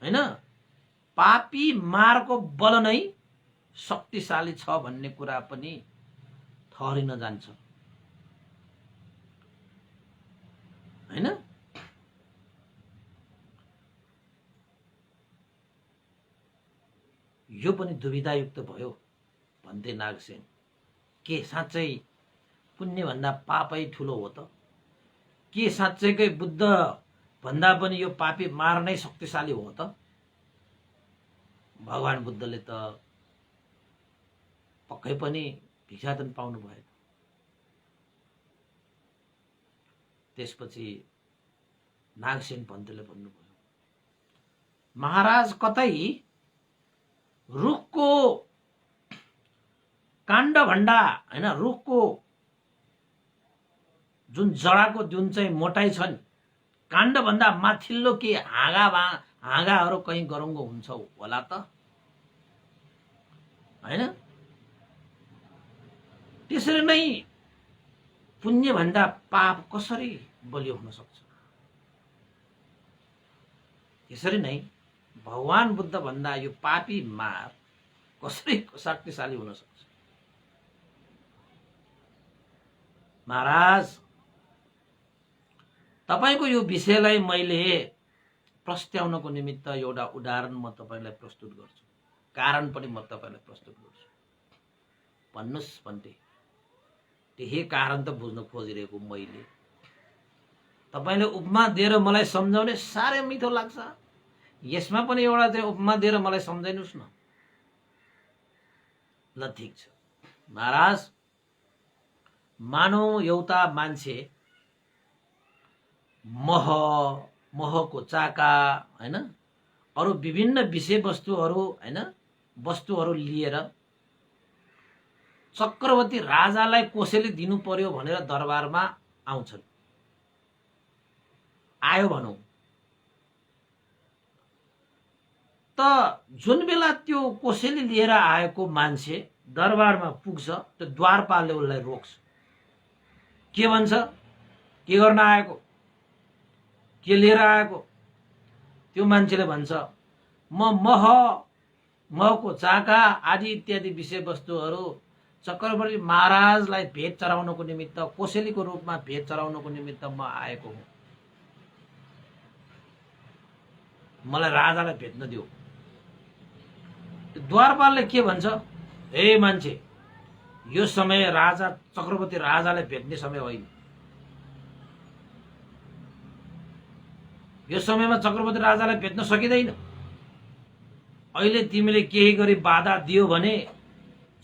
Speaker 1: हैन पापी मारको बल नै शक्तिशाली छ भन्ने कुरा पनि ठहरिन जान्छ हैन। यो पनि दुविधायुक्त भयो भन्थे नागसेन। के साँच्चै पुण्य भन्दा पापै ठुलो हो त? के साँच्चैकै बुद्ध भन्दा पनि यो पापी मार नै शक्तिशाली हो त? भगवान बुद्धले त पक्कै पनि भिक्षाटन पाउनु भएन। त्यसपछि नागसेन पन्तले भन्नुभयो, महाराज कतै रुखको काण्ड भन्दा हैन रुखको जुन जडाको जुन चाहिँ मोटाइ छ नि काण्ड भन्दा माथिल्लो के हाँगाहरू कहीँ गरौँगो हुन्छ होला त हैन। त्यसरी नै पुण्य भन्दा पाप कसरी बलियो हुन सक्छ? त्यसरी नै भगवान बुद्ध भन्दा यो पापी मार कसरी शक्तिशाली हुन सक्छ? महाराज तपाईको यो विषयलाई मैले प्रस्ट्याउनको निमित्त एउटा उदाहरण म तपाईलाई प्रस्तुत गर्छु, कारण पनि म तपाईलाई प्रस्तुत गर्छु। भन्नुस् भन्थे। त्यही कारण त बुझ्न खोजिरहेको मैले। तपाईले उपमा दिएर मलाई सम्झाउने साह्रै मिठो लाग्छ। यसमा पनि एउटा चाहिँ उपमा दिएर मलाई सम्झाइनुस् न। ल ठीक छ महाराज, मानौ एउटा मान्छे महको चाका हैन अरु विभिन्न विषय वस्तुहरू हैन वस्तुहरू लिएर चक्रवर्ती राजालाई कसैले दिनु पर्यो भनेर दरबारमा आउँछन्। आयो भनौं त जुन बेला त्यो कसैले लिएर आएको मान्छे दरबारमा पुग्छ त्यो द्वारपालले उसलाई रोक्छ। के भन्छ? के गर्न आएको? के लिएर आएको? त्यो मान्छेले भन्छ म महको चाका आदि इत्यादि विषय वस्तुहरू चक्रवर्ती महाराजलाई भेट चढाउनको निमित्त कोसेलीको रूपमा भेट चढाउनको निमित्त म आएको हुँ। मलाई राजालाई भेट्न दियो। द्वारपालले के भन्छ? ए मान्छे, यो समय राजा चक्रवर्ती राजालाई भेट्ने समय होइन। यो समयमा चक्रवर्ती राजालाई भेट्न सकिँदैन। अहिले तिमीले केही गरी बाधा दियो भने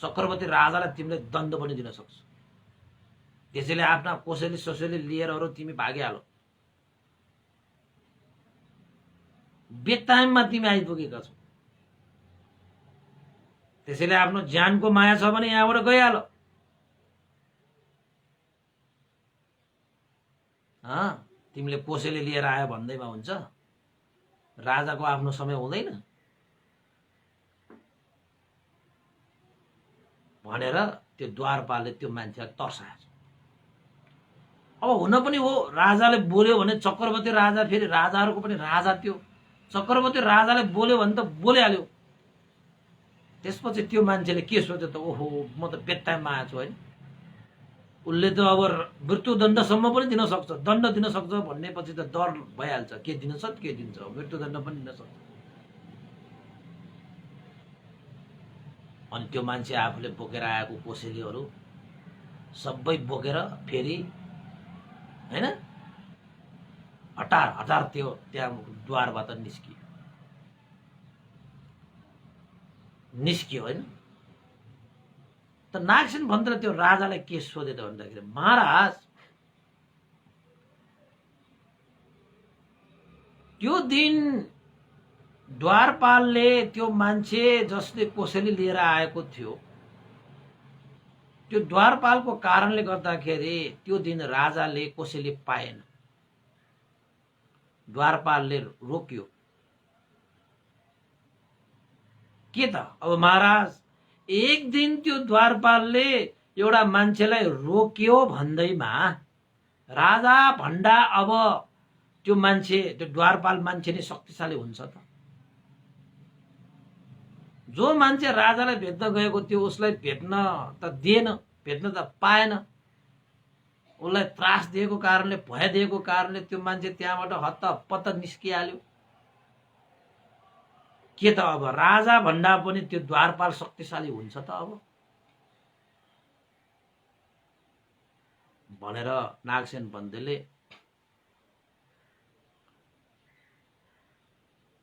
Speaker 1: चक्रवर्ती राजालाई तिमीले दण्ड पनि दिन सक्छ। त्यसैले आफ्ना कोसेली सोसेली लिएरहरू तिमी भागिहाल। बेटाइममा तिमी आइपुगेका छौ। त्यसैले आफ्नो ज्यानको माया छ भने यहाँबाट गइहाल। तिमीले कोसेली लिएर आयो भन्दैमा हुन्छ? राजाको आफ्नो समय हुँदैन भनेर त्यो द्वारपालले त्यो मान्छेलाई तर्साएछ। अब हुन पनि हो, राजाले बोल्यो भने चक्रवर्ती राजा फेरि राजाहरूको पनि राजा त्यो चक्रवर्ती राजाले बोल्यो भने त बोलिहाल्यो। त्यसपछि त्यो मान्छेले के सोच्यो त, ओहो म त बेटाइममा आएछु हैन। उसले त अब मृत्युदण्डसम्म पनि दिन सक्छ, दण्ड दिन सक्छ भन्नेपछि त डर भइहाल्छ। के दिन सक्छ, के दिन्छ, मृत्युदण्ड पनि दिन सक्छ। अनि त्यो मान्छे आफूले बोकेर आएको कोसेलीहरू सबै बोकेर फेरि हैन हटार त्यो त्यहाँ द्वारबाट निस्कियो हैन। त नागसेन पन्तले त्यो राजालाई के सोधे त भन्दाखेरि, महाराज त्यो दिन द्वारपालले त्यो मान्छे जसले कोसेली लिएर आएको थियो त्यो द्वारपालको कारणले गर्दाखेरि त्यो दिन राजाले कोसेली पाएन। द्वारपालले रोक्यो। के त अब महाराज एक दिन त्यो द्वारपालले एउटा मान्छेलाई रोक्यो भन्दैमा राजा भण्डा अब त्यो मान्छे त्यो द्वारपाल मान्छे नै शक्तिशाली हुन्छ त? जो मान्छे राजालाई भेट्न गएको थियो उसलाई भेट्न त दिएन, भेट्न त पाएन। उसलाई त्रास दिएको कारणले, भय दिएको कारणले त्यो मान्छे त्यहाँबाट हत्तपत्त निस्किहाल्यो। के त अब राजा भन्दा पनि त्यो द्वारपाल शक्तिशाली हुन्छ त अब भनेर नागसेन बन्देले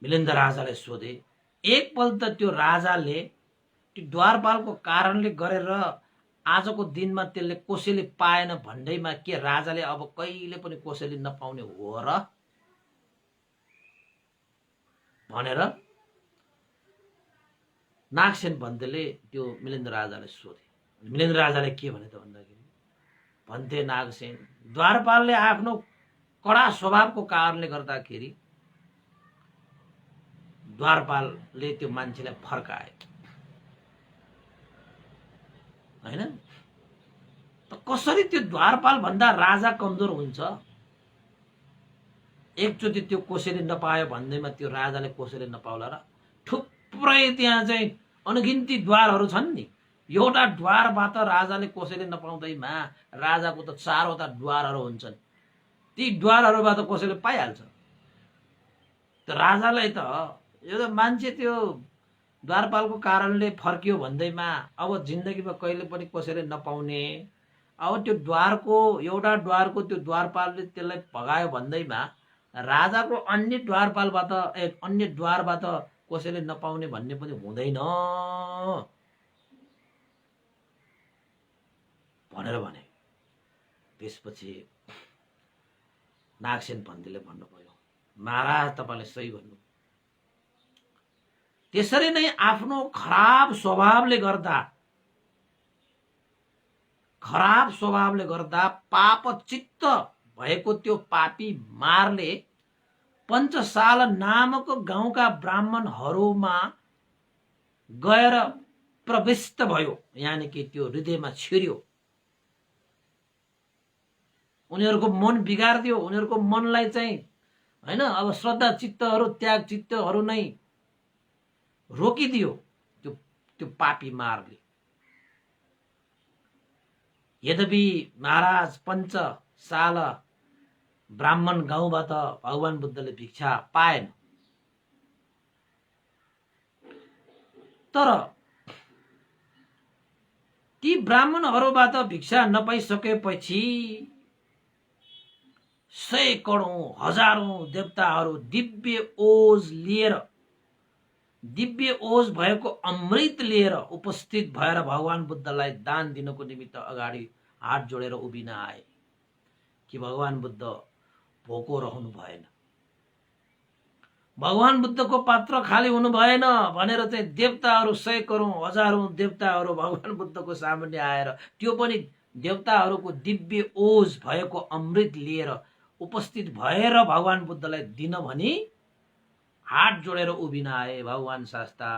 Speaker 1: मिलिन्द राजालाई सोधे। एकपल्ट त्यो राजाले त्यो द्वारपालको कारणले गरेर आजको दिनमा त्यसले कसैले पाएन भन्दैमा के राजाले अब कहिले पनि कसैले नपाउने हो र भनेर नागसेन बन्देले त्यो मिलिन्द राजालाई सोधे। मिलिन्द राजाले के भने त भन्दाखेरि भन्थे नागसेन द्वारपालले आफ्नो कडा स्वभावको कारणले गर्दाखेरि द्वारपालले त्यो मान्छेलाई फर्काए हैन त कसरी त्यो द्वारपाल भन्दा राजा कमजोर हुन्छ? एकचोटि त्यो कसैले नपायो भन्दैमा त्यो राजाले कसैले नपाउला र? थुप्रै त्यहाँ चाहिँ अनगिन्ती द्वारहरू छन् नि। एउटा द्वारबाट राजाले कसैले नपाउँदैमा राजाको त 4 वटा द्वारहरू हुन्छन्। ती द्वारहरूबाट कसैले पाइहाल्छ। त राजालाई त एउटा मान्छे त्यो द्वारपालको कारणले फर्कियो भन्दैमा अब जिन्दगीमा कहिले पनि कसैले नपाउने, अब त्यो द्वारको एउटा द्वारको त्यो द्वारपालले त्यसलाई भगायो भन्दैमा राजाको अन्य द्वारपालबाट अन्य द्वारबाट कसैले नपाउने भन्ने पनि हुँदैन भनेर भने। त्यसपछि नागसेन बन्देले भन्नुभयो महाराज तपाईले सही भन्नु। त्यसरी नै आफ्नो खराब स्वभावले गर्दा पापचित्त भएको त्यो पापी मारले पञ्चशाल नामक गाउँका ब्राह्मणहरूमा गएर प्रविष्ट भयो, यानि कि त्यो हृदयमा छिर्यो, उनीहरूको मन बिगार्दियो, उनीहरूको मनलाई चाहिँ हैन अब श्रद्धा चित्तहरू त्याग चित्तहरू नै रोकिदियो त्यो पापी मारले। यद्यपि महाराज पञ्चशाल ब्राह्मण गाउँबाट भगवान बुद्धले भिक्षा पाएन, तर ती ब्राह्मणहरूबाट भिक्षा नपाइसकेपछि सैकडौं हजारौं देवताहरू दिव्य ओज भएको अमृत लिएर उपस्थित भएर भगवान बुद्धलाई दान दिनको निमित्त अगाडि हात जोडेर उभिन आए कि भगवान बुद्ध भोको रहनु भएन, भगवान बुद्धको पात्र खाली हुनु भएन भनेर चाहिँ देवताहरू सैकडौं हजारौं देवताहरू भगवान बुद्धको सामुन्ने आएर त्यो पनि देवताहरूको दिव्य ओज भएको अमृत लिएर उपस्थित भएर भगवान बुद्धलाई दिन भनी हात जोडेर उभिन आए। भगवान शास्ता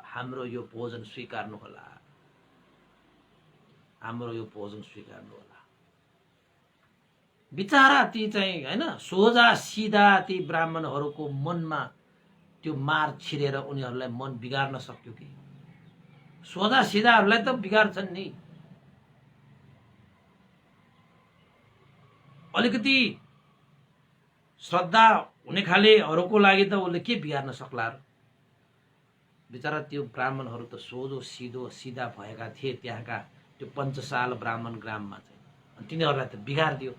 Speaker 1: हाम्रो यो भोजन स्वीकार्नु होला, हाम्रो यो भोजन स्वीकार्नु होला। बिचारा ती चाहिँ हैन सोझा सिधा ती ब्राह्मणहरूको मनमा त्यो मार छिरेर उनीहरूलाई मन बिगार्न सक्यो कि? सोझा सिधाहरूलाई त बिगार्छन् नि। अलिकति श्रद्धा हुने खालेहरूको लागि त उसले के बिगार्न सक्ला र? बिचारा त्यो ब्राह्मणहरू त सोझो सिधा भएका थिए त्यहाँका त्यो पञ्चशाल ब्राह्मण ग्राममा चाहिँ, तिनीहरूलाई त बिगार्दियो।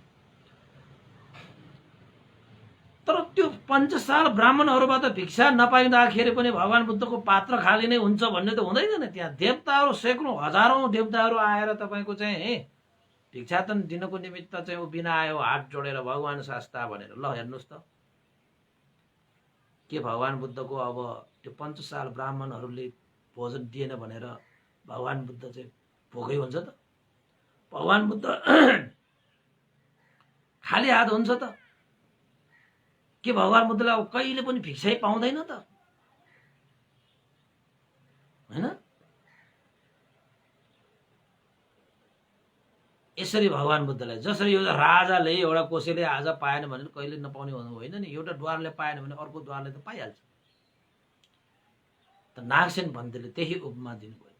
Speaker 1: तर त्यो पञ्चशाल ब्राह्मणहरूबाट भिक्षा नपाइँदाखेरि पनि भगवान बुद्धको पात्र खाली नै हुन्छ भन्ने त हुँदैन नि। त्यहाँ देवताहरू सैकडौं हजारौं देवताहरू आएर तपाईको चाहिँ भिक्षाटन दिनको निमित्त चाहिँ उभिन आयो हात जोडेर भगवान शास्ता भनेर। ल हेर्नुस् त के भगवान बुद्धको अब त्यो पञ्चशाल ब्राह्मणहरूले भोजन दिएन भनेर भगवान बुद्ध चाहिँ भोकै हुन्छ त? भगवान बुद्ध खाली हात हुन्छ त? के भगवान बुद्धले अब कहिले पनि भिक्षै पाउँदैन त, हैन? यसरी भगवान बुद्धलाई जसरी एउटा राजाले एउटा कोसेले आज पाएन भने कहिले नपाउने हुनु होइन नि, एउटा द्वारले पाएन भने अर्को द्वारले त पाइहाल्छ। त नागसेन भन्तेले त्यही उपमा दिनुभयो।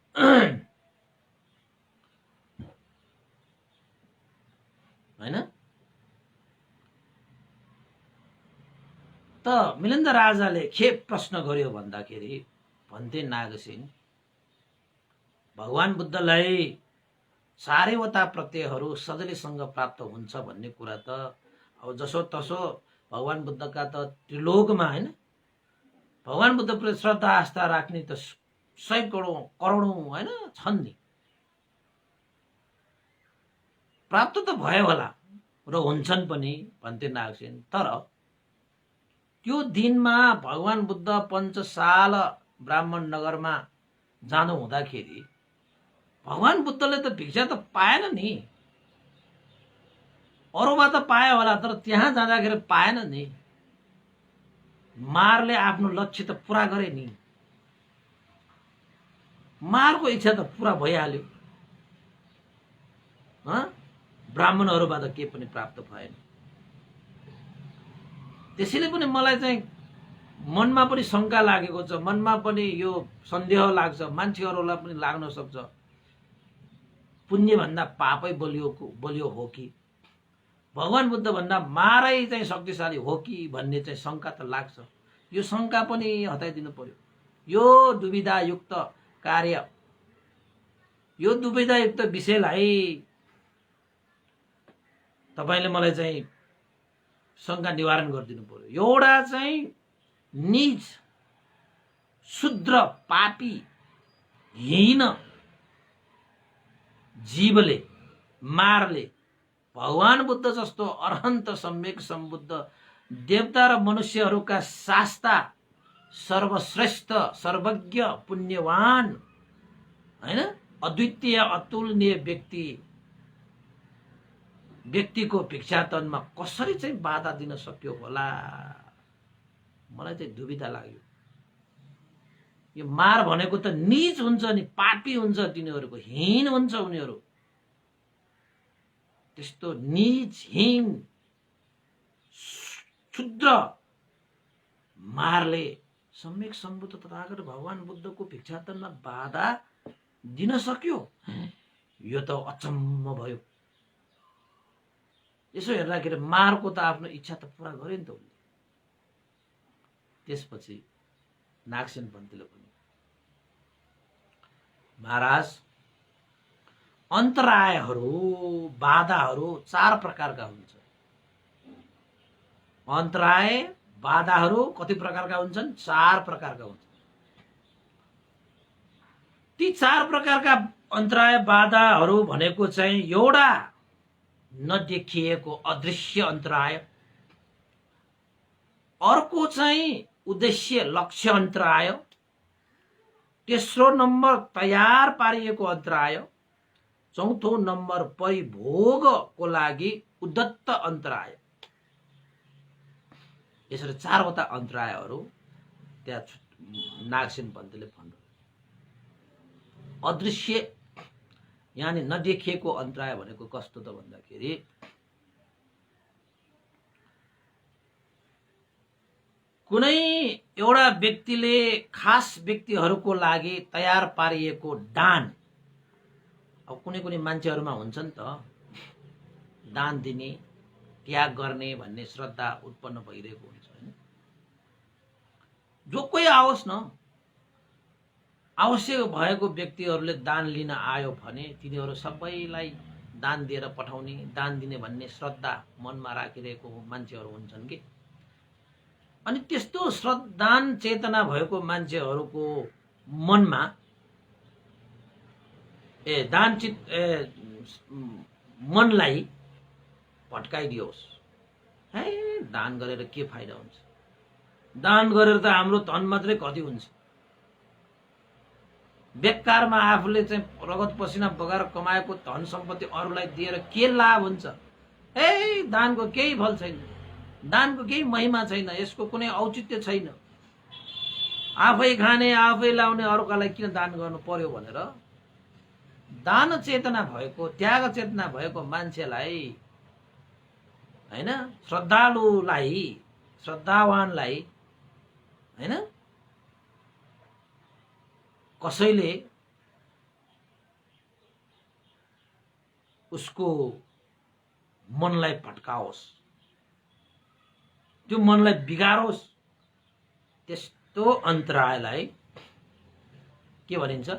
Speaker 1: हैन? त मिलिन्द राजाले के प्रश्न गर्यो भन्दाखेरि भन्थे नागसेन भगवान बुद्धलाई चारैवटा प्रत्ययहरू सजिलैसँग प्राप्त हुन्छ भन्ने कुरा त अब जसो तसो भगवान बुद्धका त त्रिलोकमा, हैन, भगवान बुद्ध प्रति श्रद्धा आस्था राख्ने त सैकडौं करोडौं, हैन, छन् नि, प्राप्त त भयो होला र हुन्छन् पनि भन्थे नागसेन। तर त्यो दिनमा भगवान बुद्ध पञ्चसाल ब्राह्मण नगरमा जानु हुँदाखेरि भगवान बुद्धले त भिक्षा त पाएन नि, अरूमा त पाए होला तर त्यहाँ जाँदाखेरि पाएन नि। मारले आफ्नो लक्ष्य त पूरा गरे नि, मारको इच्छा त पूरा भइहाल्यो, ब्राह्मणहरूबाट के पनि प्राप्त भएन। त्यसैले पनि मलाई चाहिँ मनमा पनि शंका लागेको छ, मनमा पनि यो सन्देह लाग्छ, मान्छेहरूलाई पनि लाग्न सक्छ पुण्य भन्दा पापै बलियो हो कि भगवान बुद्ध भन्दा मारै चाहिँ शक्तिशाली हो कि भन्ने चाहिँ शंका त लाग्छ। यो शंका पनि हटाइदिनु पर्यो। यो दुविधायुक्त कार्य, यो दुविधायुक्त विषयलाई तपाईले मलाई चाहिँ शंका निवारण गरिदिनु पर्यो। एउटा चाहिँ नीच शूद्र पापी हीन जीवले, मारले भगवान बुद्ध जस्तो अरहन्त सम्यक सम्बुद्ध देवता र मनुष्यहरूका शास्ता सर्वश्रेष्ठ सर्वज्ञ पुण्यवान, हैन, अद्वितीय अतुलनीय व्यक्तिको भिक्षाटनमा कसरी चाहिँ बाधा दिन सक्यो होला, मलाई चाहिँ दुविधा लाग्यो। यो मार भनेको त नीच हुन्छ नि, पापी हुन्छ, तिनीहरूको हीन हुन्छ उनीहरू। त्यस्तो नीच हीन क्षुद्र मारले सम्यक सम्बुद्ध तथागत भगवान बुद्धको भिक्षाटनमा बाधा दिन सक्यो, यो त अचम्म भयो। यसो हेर्दाखेरि मारको त आफ्नो इच्छा त पूरा गर्यो नि त उसले। त्यसपछि नागसेन पन्थीले पनि महाराज अन्तरायहरू बाधाहरू चार प्रकारका हुन्छ। अन्तराय बाधाहरू कति प्रकारका हुन्छन्? चार प्रकारका हुन्छन्। ती चार प्रकारका अन्तराय बाधाहरू भनेको चाहिँ एउटा नदेखिएको अदृश्य अन्तराय, अर्को चाहिँ उद्देश्य लक्ष्य अन्तराय, तेस्रो नम्बर तयार पारिएको अन्तराय, चौथो नम्बर परिभोगको लागि उद्दत्त अन्तराय। यसरी चारवटा अन्तरायहरू त्यहाँ नागसेन पन्थीले भन्नु। अदृश्य यानी नदेखिएको अन्तराय भनेको कस्तो त भन्दाखेरि कुनै एउटा व्यक्तिले खास व्यक्तिहरूको लागि तयार पारिएको दान, अब कुनै कुनै मान्छेहरूमा हुन्छ नि त दान दिने त्याग गर्ने भन्ने श्रद्धा उत्पन्न भइरहेको हुन्छ, हैन? जो कोही आओस् न, आवश्यक भएको व्यक्तिहरूले दान लिन आयो भने तिनीहरू सबैलाई दान दिएर पठाउने, दान दिने भन्ने श्रद्धा मनमा राखिरहेको मान्छेहरू हुन्छन् कि। अनि त्यस्तो श्रद्धान चेतना भएको मान्छेहरूको मनमा मनलाई भट्काइदियोस्, है दान गरेर के फाइदा हुन्छ, दान गरेर त हाम्रो धन मात्रै कति हुन्छ, बेकारमा आफूले चाहिँ रगत पसिना बगाएर कमाएको धन सम्पत्ति अरूलाई दिएर के लाभ हुन्छ, दानको केही फल छैन, दानको केही महिमा छैन, यसको कुनै औचित्य छैन। आफै खाने आफै लाउने अरूकालाई किन दान गर्नु पर्यो भनेर दान चेतना भएको, त्याग चेतना भएको मान्छेलाई, हैन, श्रद्धालुलाई, श्रद्धावानलाई, हैन, कसैले उसको मनलाई भट्काओस्, त्यो मनलाई बिगारोस्, त्यस्तो अन्तरायलाई के भनिन्छ?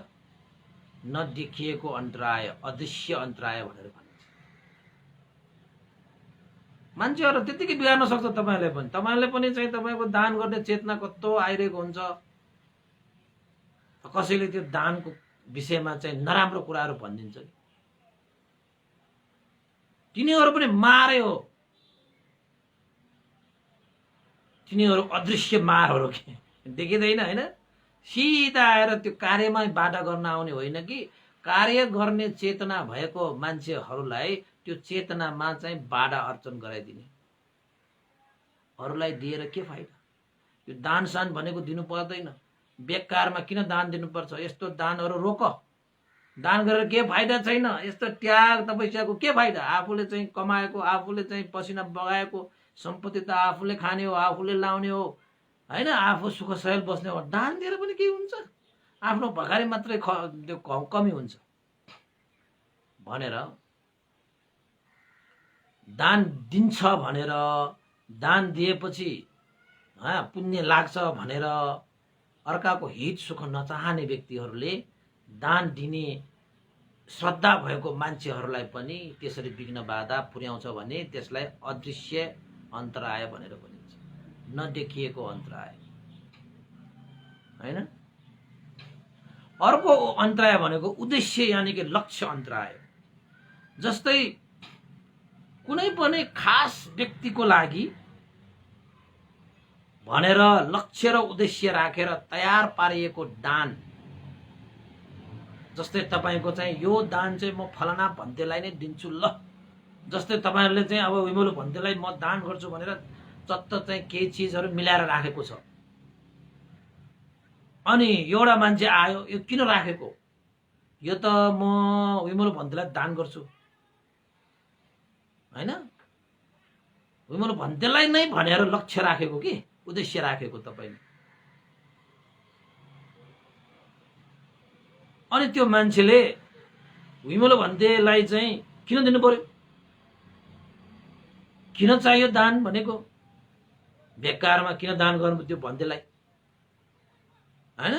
Speaker 1: नदेखिएको अन्तराय, अदृश्य अन्तराय भनेर भनिन्छ। मान्छेहरू त्यतिकै बिगार्न सक्छ तपाईहरुले पनि। तपाईहरुले पनि चाहिँ तपाईको दान गर्ने चेतना कस्तो आइरहेको हुन्छ, कसैले त्यो दानको विषयमा चाहिँ नराम्रो कुराहरू भनिदिन्छ। तिनीहरू पनि मारे हो, तिनीहरू अदृश्य मारहरू के देखिँदैन, हैन? सिधा आएर त्यो कार्यमा बाधा गर्न आउने होइन कि कार्य गर्ने चेतना भएको मान्छेहरूलाई त्यो चेतनामा चाहिँ बाधा अर्चन गराइदिने। अरूलाई दिएर के फाइदा? यो दान सान भनेको दिनु पर्दैन। बेकारमा किन दान दिनुपर्छ? यस्तो दानहरू रोक। दान गरेर के फाइदा छैन। यस्तो त्याग तपस्याको के फाइदा? आफूले चाहिँ कमाएको, आफूले चाहिँ पसिना बगाएको सम्पत्ति त आफूले खाने हो, आफूले लाउने हो, हैन? आफू सुख सयल बस्ने हो। दान दिएर पनि के हुन्छ? आफ्नो भगारी मात्रै कमी हुन्छ भनेर, दान दिन्छ भनेर, दान दिएपछि पुण्य लाग्छ भनेर अर्काको हित सुख नचाहने व्यक्तिहरूले दान दिने श्रद्धा भएको मान्छेहरूलाई पनि त्यसरी विघ्न बाधा पुर्याउँछ भने त्यसलाई अदृश्य अन्तराय भनेर भनिन्छ, नदेखिएको अन्तराय, हैन? अर्को अन्तराय भनेको उद्देश्य यानी कि लक्ष्य अन्तराय। जस्तै कुनै पनि खास व्यक्तिको लागि भनेर लक्ष्य र उद्देश्य राखेर तयार पारिएको दान, जस्तै तपाईको चाहिँ यो दान चाहिँ म फलाना भन्तेलाई नै दिन्छु ल, जस्तै तपाईहरुले चाहिँ अब विमल भन्तेलाई म दान गर्छु भनेर चत्त चाहिँ केही चीजहरू मिलाएर राखेको छ। अनि एउटा मान्छे आयो, यो किन राखेको? यो त म विमल भन्तेलाई दान गर्छु, हैन? विमल भन्तेलाई नै भनेर लक्ष्य राखेको कि उद्देश्य राखेको तपाईले। अनि त्यो मान्छेले विमल भन्तेलाई चाहिँ किन दिनु पर्यो? किन चाहियो दान भनेको? बेकारमा किन दान गर्नु त्यो भन्तेलाई, हैन?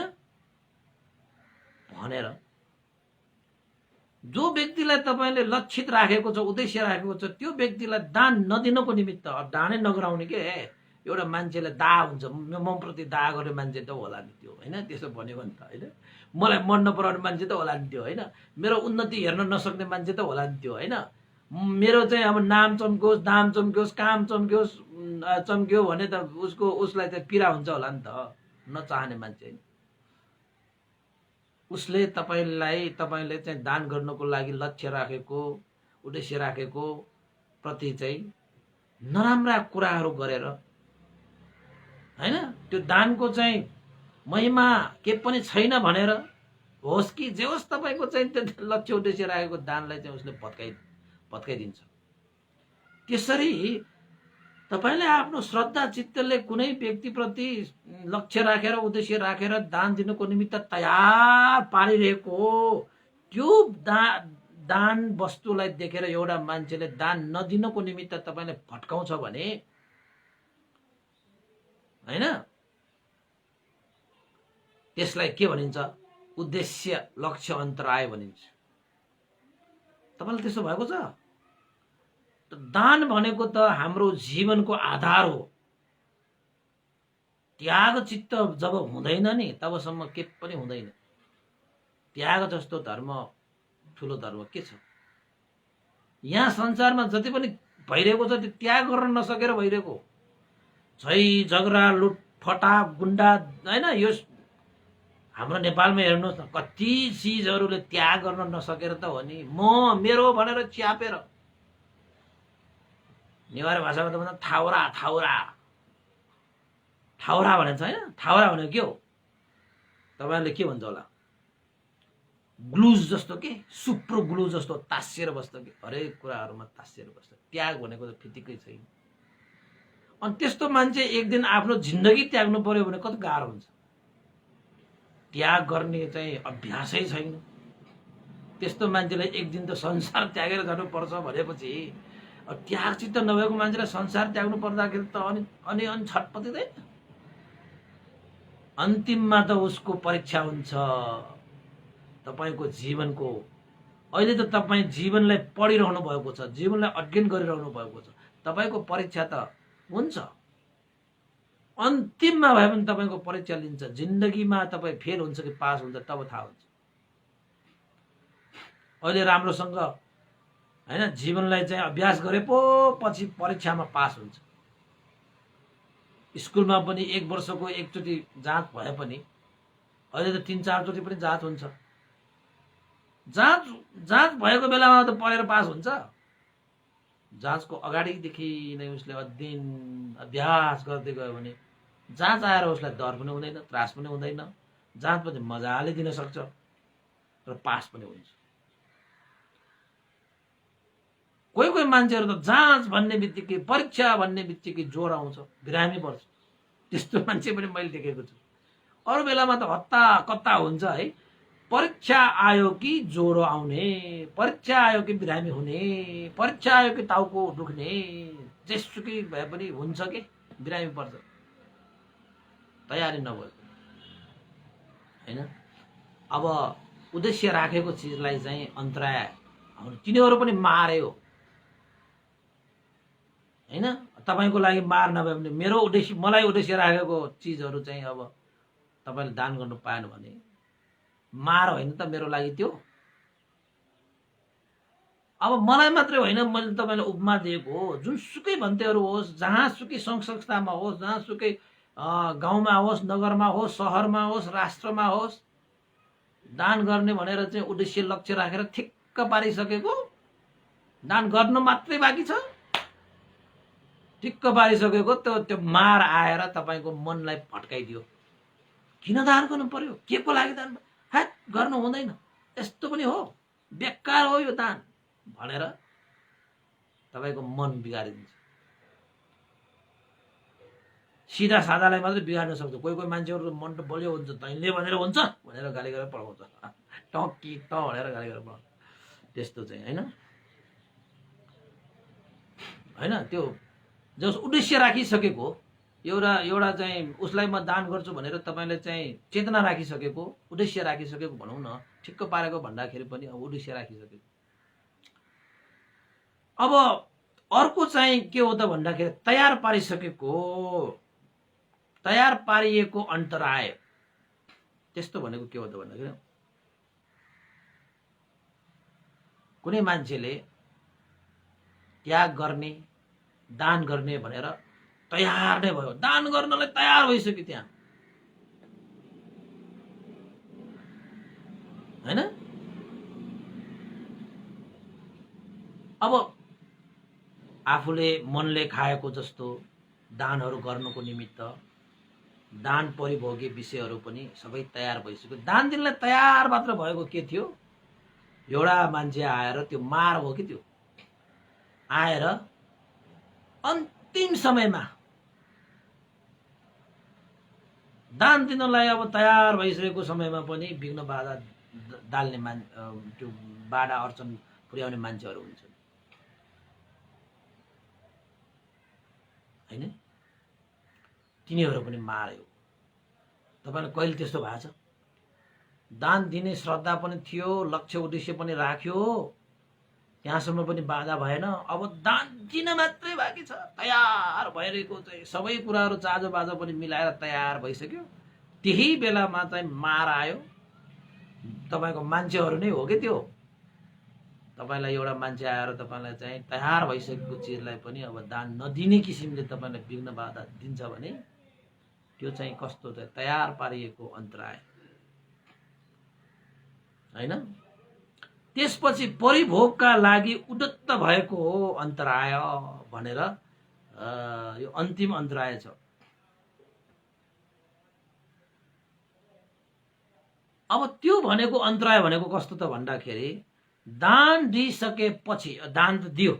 Speaker 1: भनेर जो व्यक्तिलाई तपाईले लक्षित राखेको छ, उद्देश्य राखेको छ, त्यो व्यक्तिलाई दान नदिनको निमित्त, अब दानै नगराउने के एउटा मान्छेले दाह हुन्छ, म प्रति दाह गर्ने मान्छे त होला नि त्यो, हैन? त्यसो भन्यो भने त, हैन? मलाई मन नपराउने मान्छे त होला नि त्यो, हैन? मेरो उन्नति हेर्न नसक्ने मान्छे त होला नि त्यो, हैन? मेरो चाहिँ अब नाम चम्क्योस्, दाम चम्क्योस्, काम चम्क्योस्, चम्क्यो भने त उसलाई त पीडा हुन्छ होला नि त, नचाहने मान्छे, हैन? उसले तपाईले चाहिँ दान गर्नको लागि लक्ष्य राखेको, उद्देश्य राखेको प्रति चाहिँ नराम्रा कुराहरू गरेर, हैन? त्यो दानको चाहिँ महिमा के पनि छैन भनेर होस् कि जे होस्, तपाईको चाहिँ त्यो लक्ष्य उद्देश्य राखेको दानलाई चाहिँ उसले भत्काइदिन्छ। त्यसरी तपाईले आफ्नो श्रद्धा चित्तले कुनै व्यक्तिप्रति लक्ष्य राखेर, उद्देश्य राखेर दान दिनुको निमित्त तयार पारिरहेको त्यो दान वस्तुलाई देखेर एउटा मान्छेले दान नदिनको निमित्त तपाईले भट्काउँछ भने, हैन? त्यसलाई के भनिन्छ? उद्देश्य लक्ष्य अन्तराय भनिन्छ। तपाईलाई त्यसो भएको छ? दान भनेको त हाम्रो जीवनको आधार हो। त्याग चित्त जब हुँदैन नि तबसम्म के पनि हुँदैन। त्याग जस्तो धर्म ठुलो धर्म के छ? यहाँ संसारमा जति पनि भइरहेको छ त्यो त्याग गर्न नसकेर भइरहेको। झै झगडा, लुटफटा, गुण्डा, हैन? यो हाम्रो नेपालमा हेर्नुहोस् न, कति चीजहरूले त्याग गर्न नसकेर त हो नि। म मेरो भनेर च्यापेर, नेवारी भाषामा त भन्छ थाउरा थाउरा थाउरा भनेको छ होइन। थाउरा भनेको के हो तपाईँहरूले के भन्छ होला? ग्लुज जस्तो के सुप्रो ग्लु जस्तो तासिएर बस्छ कि हरेक कुराहरूमा तासिएर बस्छ। त्याग भनेको त फिटिकै छैन। अनि त्यस्तो मान्छे एक दिन आफ्नो जिन्दगी त्याग्नु पर्यो भने कति गाह्रो हुन्छ। त्याग गर्ने चाहिँ अभ्यासै छैन। त्यस्तो मान्छेलाई एक दिन त संसार त्यागेर जानुपर्छ भनेपछि त्याग चित्त नभएको मान्छेलाई संसार त्याग्नु पर्दाखेरि त अनि छटपटिँदैन। अन्तिममा त उसको परीक्षा हुन्छ तपाईको जीवनको। अहिले त तपाईँ जीवनलाई पढिरहनु भएको छ, जीवनलाई अध्ययन गरिरहनु भएको छ, तपाईको परीक्षा त हुन्छ। अन्तिममा भए पनि तपाईको परीक्षा लिन्छ। जिन्दगीमा तपाईँ फेल हुन्छ कि पास हुन्छ तब थाहा हुन्छ। अहिले राम्रोसँग हैन जीवनलाई चाहिँ अभ्यास गरे पो पछि परीक्षामा पास हुन्छ। स्कुलमा पनि 1 वर्षको एकचोटि जाँच भए पनि अहिले त 3-4 चोटि पनि जाँच हुन्छ। जाँच भएको बेलामा त पढेर पास हुन्छ। जाँचको अगाडिदेखि नै उसले अध्ययन अभ्यास गर्दै गयो भने जाँच आएर उसलाई डर पनि हुँदैन, त्रास पनि हुँदैन। जाँच पनि मजाले दिन सक्छ र पास पनि हुन्छ। कोही मान्छेहरू त जाँच भन्ने बित्तिकै परीक्षा भन्ने बित्तिकै ज्वरो आउँछ, बिरामी पर्छ। त्यस्तो मान्छे पनि मैले देखेको छु। अरू बेलामा त हत्ता कत्ता हुन्छ है। परीक्षा आयो कि ज्वरो आउने, परीक्षा आयो कि बिरामी हुने, परीक्षा आयो कि टाउको दुख्ने, जेसुकै भए पनि हुन्छ कि बिरामी पर्छ तयारी नभएको हैन। अब उद्देश्य राखेको चिजलाई चाहिँ अन्तराय आउनु तिनीहरू पनि मारे हो हैन। तपाईको लागि मार नभए पनि मेरो उद्देश्य मलाई उद्देश्य राखेको चिजहरू चाहिँ अब तपाईले दान गर्नु पाएन भने मार होइन त मेरो लागि त्यो। अब मलाई मात्रै होइन मैले तपाईलाई उपमा दिएको हो। जुनसुकै भन्तेहरू होस्, जहाँसुकै सङ्घ संस्थामा होस्, जहाँसुकै गाउँमा होस्, नगरमा होस्, शहरमा होस्, राष्ट्रमा होस्, दान गर्ने भनेर चाहिँ उद्देश्य लक्ष्य राखेर ठिक्क पारिसकेको दान गर्न मात्रै बाँकी छ। ठिक्क पारिसकेको त्यो मार आएर तपाईको मनलाई भट्काइदियो। किन दान गर्नु पर्यो, के को लागि दान गर्नु हुँदैन, यस्तो पनि हो, बेकार हो यो दान भनेर तपाईको मन बिगारिदिन्छ। सिधा सादालाई मात्रै बिगार्न सक्छ। कोही मान्छेहरु मन त बलियो हुन्छ, तैँले भनेर हुन्छ भनेर गाली गरेर पढाउँछ, टक्की त भनेर गाली गरेर पढाउँछ। त्यस्तो चाहिँ हैन त्यो जस उद्देश्य राखिसकेको एउटा चाहिँ उसलाई म दान गर्छु भनेर तपाईले चाहिँ चेतना राखिसकेको, उद्देश्य राखिसकेको भनौं न, ठिक्क पारेको भन्दाखेरि पनि अब उद्देश्य राखिसकेको। अब अर्को चाहिँ के हो त भन्दाखेरि तयार पारिएको अन्तराय। त्यस्तो भनेको के हो त भन्दाखेरि कुनै मान्छेले त्याग गर्ने दान गर्ने भनेर तयार नै भयो, दान गर्नलाई तयार भइसक्यो त्यहाँ हैन। अब आफूले मनले खाएको जस्तो दानहरू गर्नको निमित्त दान परिभोग्य विषयहरू पनि सबै तयार भइसक्यो। दान दिनलाई तयार मात्र भएको के थियो, एउटा मान्छे आएर त्यो मार हो कि त्यो आएर अन्तिम समयमा दान दिनलाई अब तयार भइसकेको समयमा पनि विघ्न बाधा डाल्ने त्यो बाधा अर्चन पुर्याउने मान्छेहरू हुन्छ हैन। तिनीहरू पनि मार्यो। तपाईलाई कहिले त्यस्तो भएको छ? दान दिने श्रद्धा पनि थियो, लक्ष्य उद्देश्य पनि राख्यो, त्यहाँसम्म पनि बाधा भएन। अब दान दिन मात्रै बाँकी छ, तयार भइरहेको चाहिँ सबै कुराहरू चाँजो बाजो पनि मिलाएर तयार भइसक्यो। त्यही बेलामा चाहिँ मार आयो। तपाईको मान्छेहरू नै हो कि त्यो। तपाईलाई एउटा मान्छे आएर तपाईलाई चाहिँ तयार भइसकेको चिजलाई पनि अब दान नदिने किसिमले तपाईलाई विघ्न बाधा दिन्छ भने त्यो चाहिँ कस्तो चाहिँ तयार पारिएको अन्तराय हैन। त्यसपछि परिभोगका लागि उद्यत भएको हो अन्तराय भनेर यो अन्तिम अन्तराय छ। अब त्यो भनेको अन्तराय भनेको कस्तो त भन्दाखेरि दान दिइसकेपछि, दान त दियो,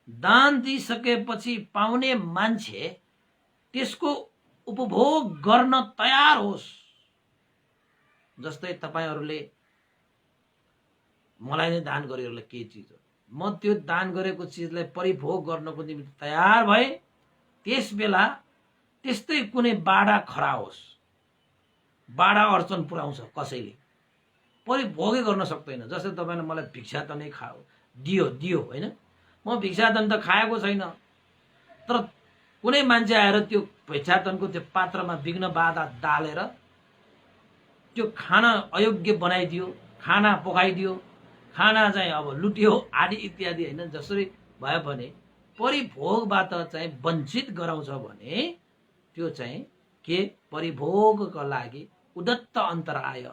Speaker 1: दान दिइसकेपछि पाउने मान्छे त्यसको उपभोग गर्न तयार होस्। जस्तै तपाईहरुले मलाई नै दान गरेरले के चिज हो, म त्यो दान गरेको चिजलाई परिभोग गर्नको निम्ति तयार भए, त्यस बेला त्यस्तै कुनै बाडा खरा होस्, बाडा अडचन पुर्याउँछ, कसैले परिभोगै गर्न सक्दैन। जस्तै तपाईले मलाई भिक्षा त नै खाओ दियो दियो हैन, म भिक्षातन त खाएको छैन, तर कुनै मान्छे आएर त्यो भिक्षातनको त्यो पात्रमा विघ्न बाधा डालेर त्यो खाना अयोग्य बनाइदियो, खाना पकाइदियो, खाना चाहिँ अब लुट्यो आदि इत्यादि हैन, जसरी भयो भने परिभोगबाट चाहिँ वञ्चित गराउँछ भने त्यो चाहिँ के परिभोगको लागि उद्धत अन्तराय,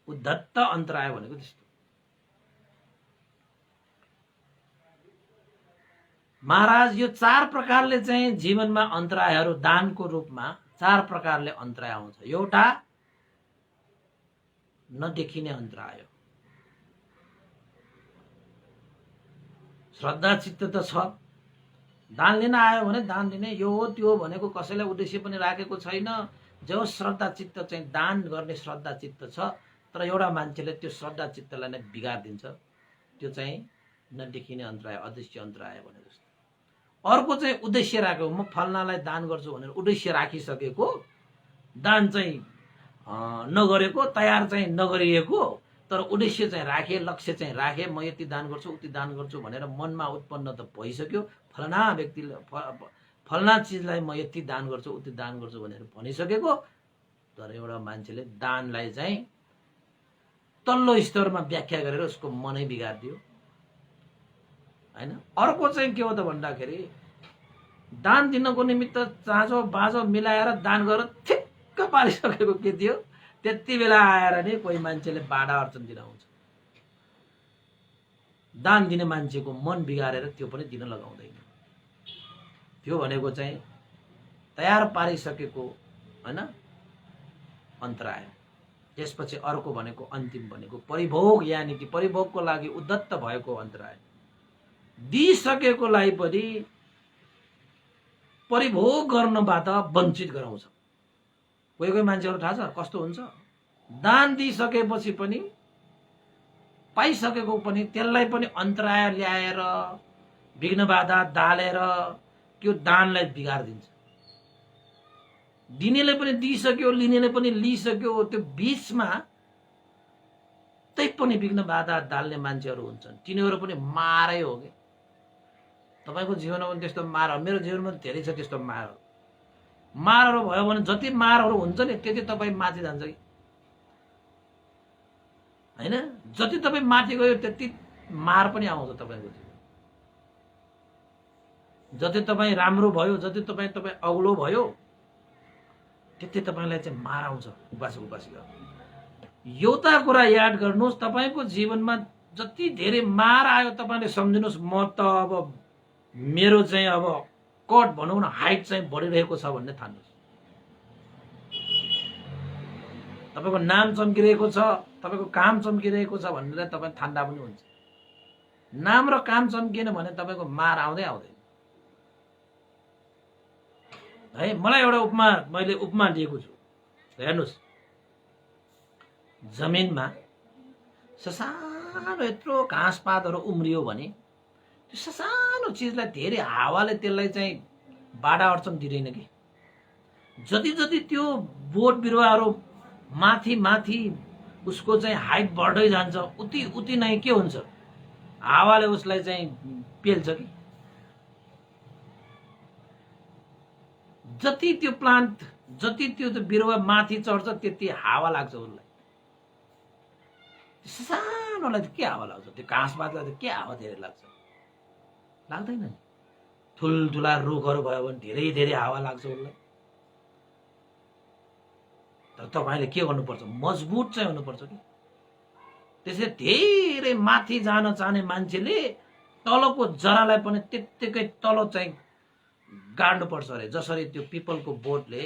Speaker 1: उद्धत अन्तराय भनेको त्यस्तो। महाराज यो 4 प्रकारले चाहिँ जीवनमा अन्तरायहरू दानको रूपमा 4 प्रकारले अन्तराय आउँछ। एउटा नदेखिने अन्तराय, श्रद्धा चित्त त छ, दान लिन आयो भने दान दिने यो हो त्यो हो भनेको कसैलाई उद्देश्य पनि राखेको छैन। जो श्रद्धा चित्त चाहिँ दान गर्ने श्रद्धा चित्त छ, तर एउटा मान्छेले त्यो श्रद्धा चित्तलाई नै बिगार्दिन्छ, त्यो चाहिँ नदेखिने अन्तराय, अदृश्य अन्तराय भनेको जस्तो। अर्को चाहिँ उद्देश्य राखेको, म फल्नालाई दान गर्छु भनेर उद्देश्य राखिसकेको, दान चाहिँ नगरेको, तयार चाहिँ नगरिएको, तर उद्देश्य चाहिँ राखे, लक्ष्य चाहिँ राखे, म यति दान गर्छु उति दान गर्छु भनेर मनमा उत्पन्न त भइसक्यो, फलना व्यक्तिले फलना चिजलाई म यति दान गर्छु उति दान गर्छु भनेर भनिसकेको, तर एउटा मान्छेले दानलाई चाहिँ तल्लो स्तरमा व्याख्या गरेर उसको मनै बिगार्दियो हैन। अर्को चाहिँ के हो त भन्दाखेरि दान दिनको निमित्त चाँजो बाँझो मिलाएर दान गरेर ठिक्क पारिसकेको के थियो, त्यति बेला आएर नि कोही मान्छेले बाधा अर्चन दिन आउँछ। दान दिने मान्छेको मन बिगारेर त्यो पनि दिन लगाउँदैन। त्यो भनेको चाहिँ तयार पारिसकेको हैन अन्तराय। त्यसपछि अर्को भनेको अन्तिम भनेको परिभोग, यानी कि परिभोगको लागि उद्धत भएको अन्तराय। दिइसकेकोलाई पनि परिभोग गर्नबाट वञ्चित गराउँछ। कोही कोही मान्छेहरू थाहा छ कस्तो हुन्छ, दान दिइसकेपछि पनि पाइसकेको पनि त्यसलाई पनि अन्तराय ल्याएर विघ्न बाधा डालेर त्यो दानलाई बिगार्दिन्छ। दिनेले पनि दिइसक्यो, लिनेले पनि लिइसक्यो, त्यो बीचमा त्यही पनि विघ्न बाधा डाल्ने मान्छेहरू हुन्छन्, तिनीहरू पनि मारै हो के। तपाईको जीवनमा पनि त्यस्तो मार, मेरो जीवनमा धेरै छ त्यस्तो मारहरू। मारहरू भयो भने जति मारहरू हुन्छ नि त्यति तपाई माथि जान्छ कि हैन, जति तपाई माथि गयो त्यति मार पनि आउँछ तपाईको जीवन। जति तपाई राम्रो भयो, जति तपाई अग्लो भयो, त्यति तपाईलाई चाहिँ मार आउँछ उपासी उपासिका। एउटा कुरा याद गर्नुस्, तपाईको जीवनमा जति धेरै मार आयो तपाईले सम्झिनुस् म त अब मेरो चाहिँ अब कट भनौं न हाइट चाहिँ बढिरहेको छ भन्ने ठान्नुस्। तपाईको नाम चम्किरहेको छ, तपाईको काम चम्किरहेको छ भनेर तपाई ठान्दा पनि हुन्छ। नाम र काम चम्किएन भने तपाईको मार आउँदै आउँदैन है। मलाई एउटा उपमा, मैले उपमा दिएको छु, हेर्नुस्। जमिनमा ससानो यत्रो घाँसपातहरू उम्रियो भने त्यो ससानो चिजलाई धेरै हावाले त्यसलाई चाहिँ बाधा अड्चन दिँदैन कि। जति जति त्यो बोट बिरुवाहरू माथि माथि उसको चाहिँ हाइट बढ्दै जान्छ, उति उति नै के हुन्छ, हावाले उसलाई चाहिँ पेल्छ कि। जति त्यो प्लान्ट, जति त्यो बिरुवा माथि चढ्छ त्यति हावा लाग्छ उसलाई। सानोलाई त के हावा लाग्छ, त्यो घाँसपातलाई त के हावा धेरै लाग्छ, लाग्दैन नि। ठुल्ठुला रुखहरू भयो भने धेरै धेरै हावा लाग्छ उसलाई। तर तपाईले के गर्नुपर्छ, मजबुत चाहिँ हुनुपर्छ कि। त्यसले धेरै माथि जान चाहने मान्छेले तलको जरालाई पनि त्यत्तिकै तल चाहिँ गाड्नुपर्छ अरे। जसरी त्यो पिपलको बोटले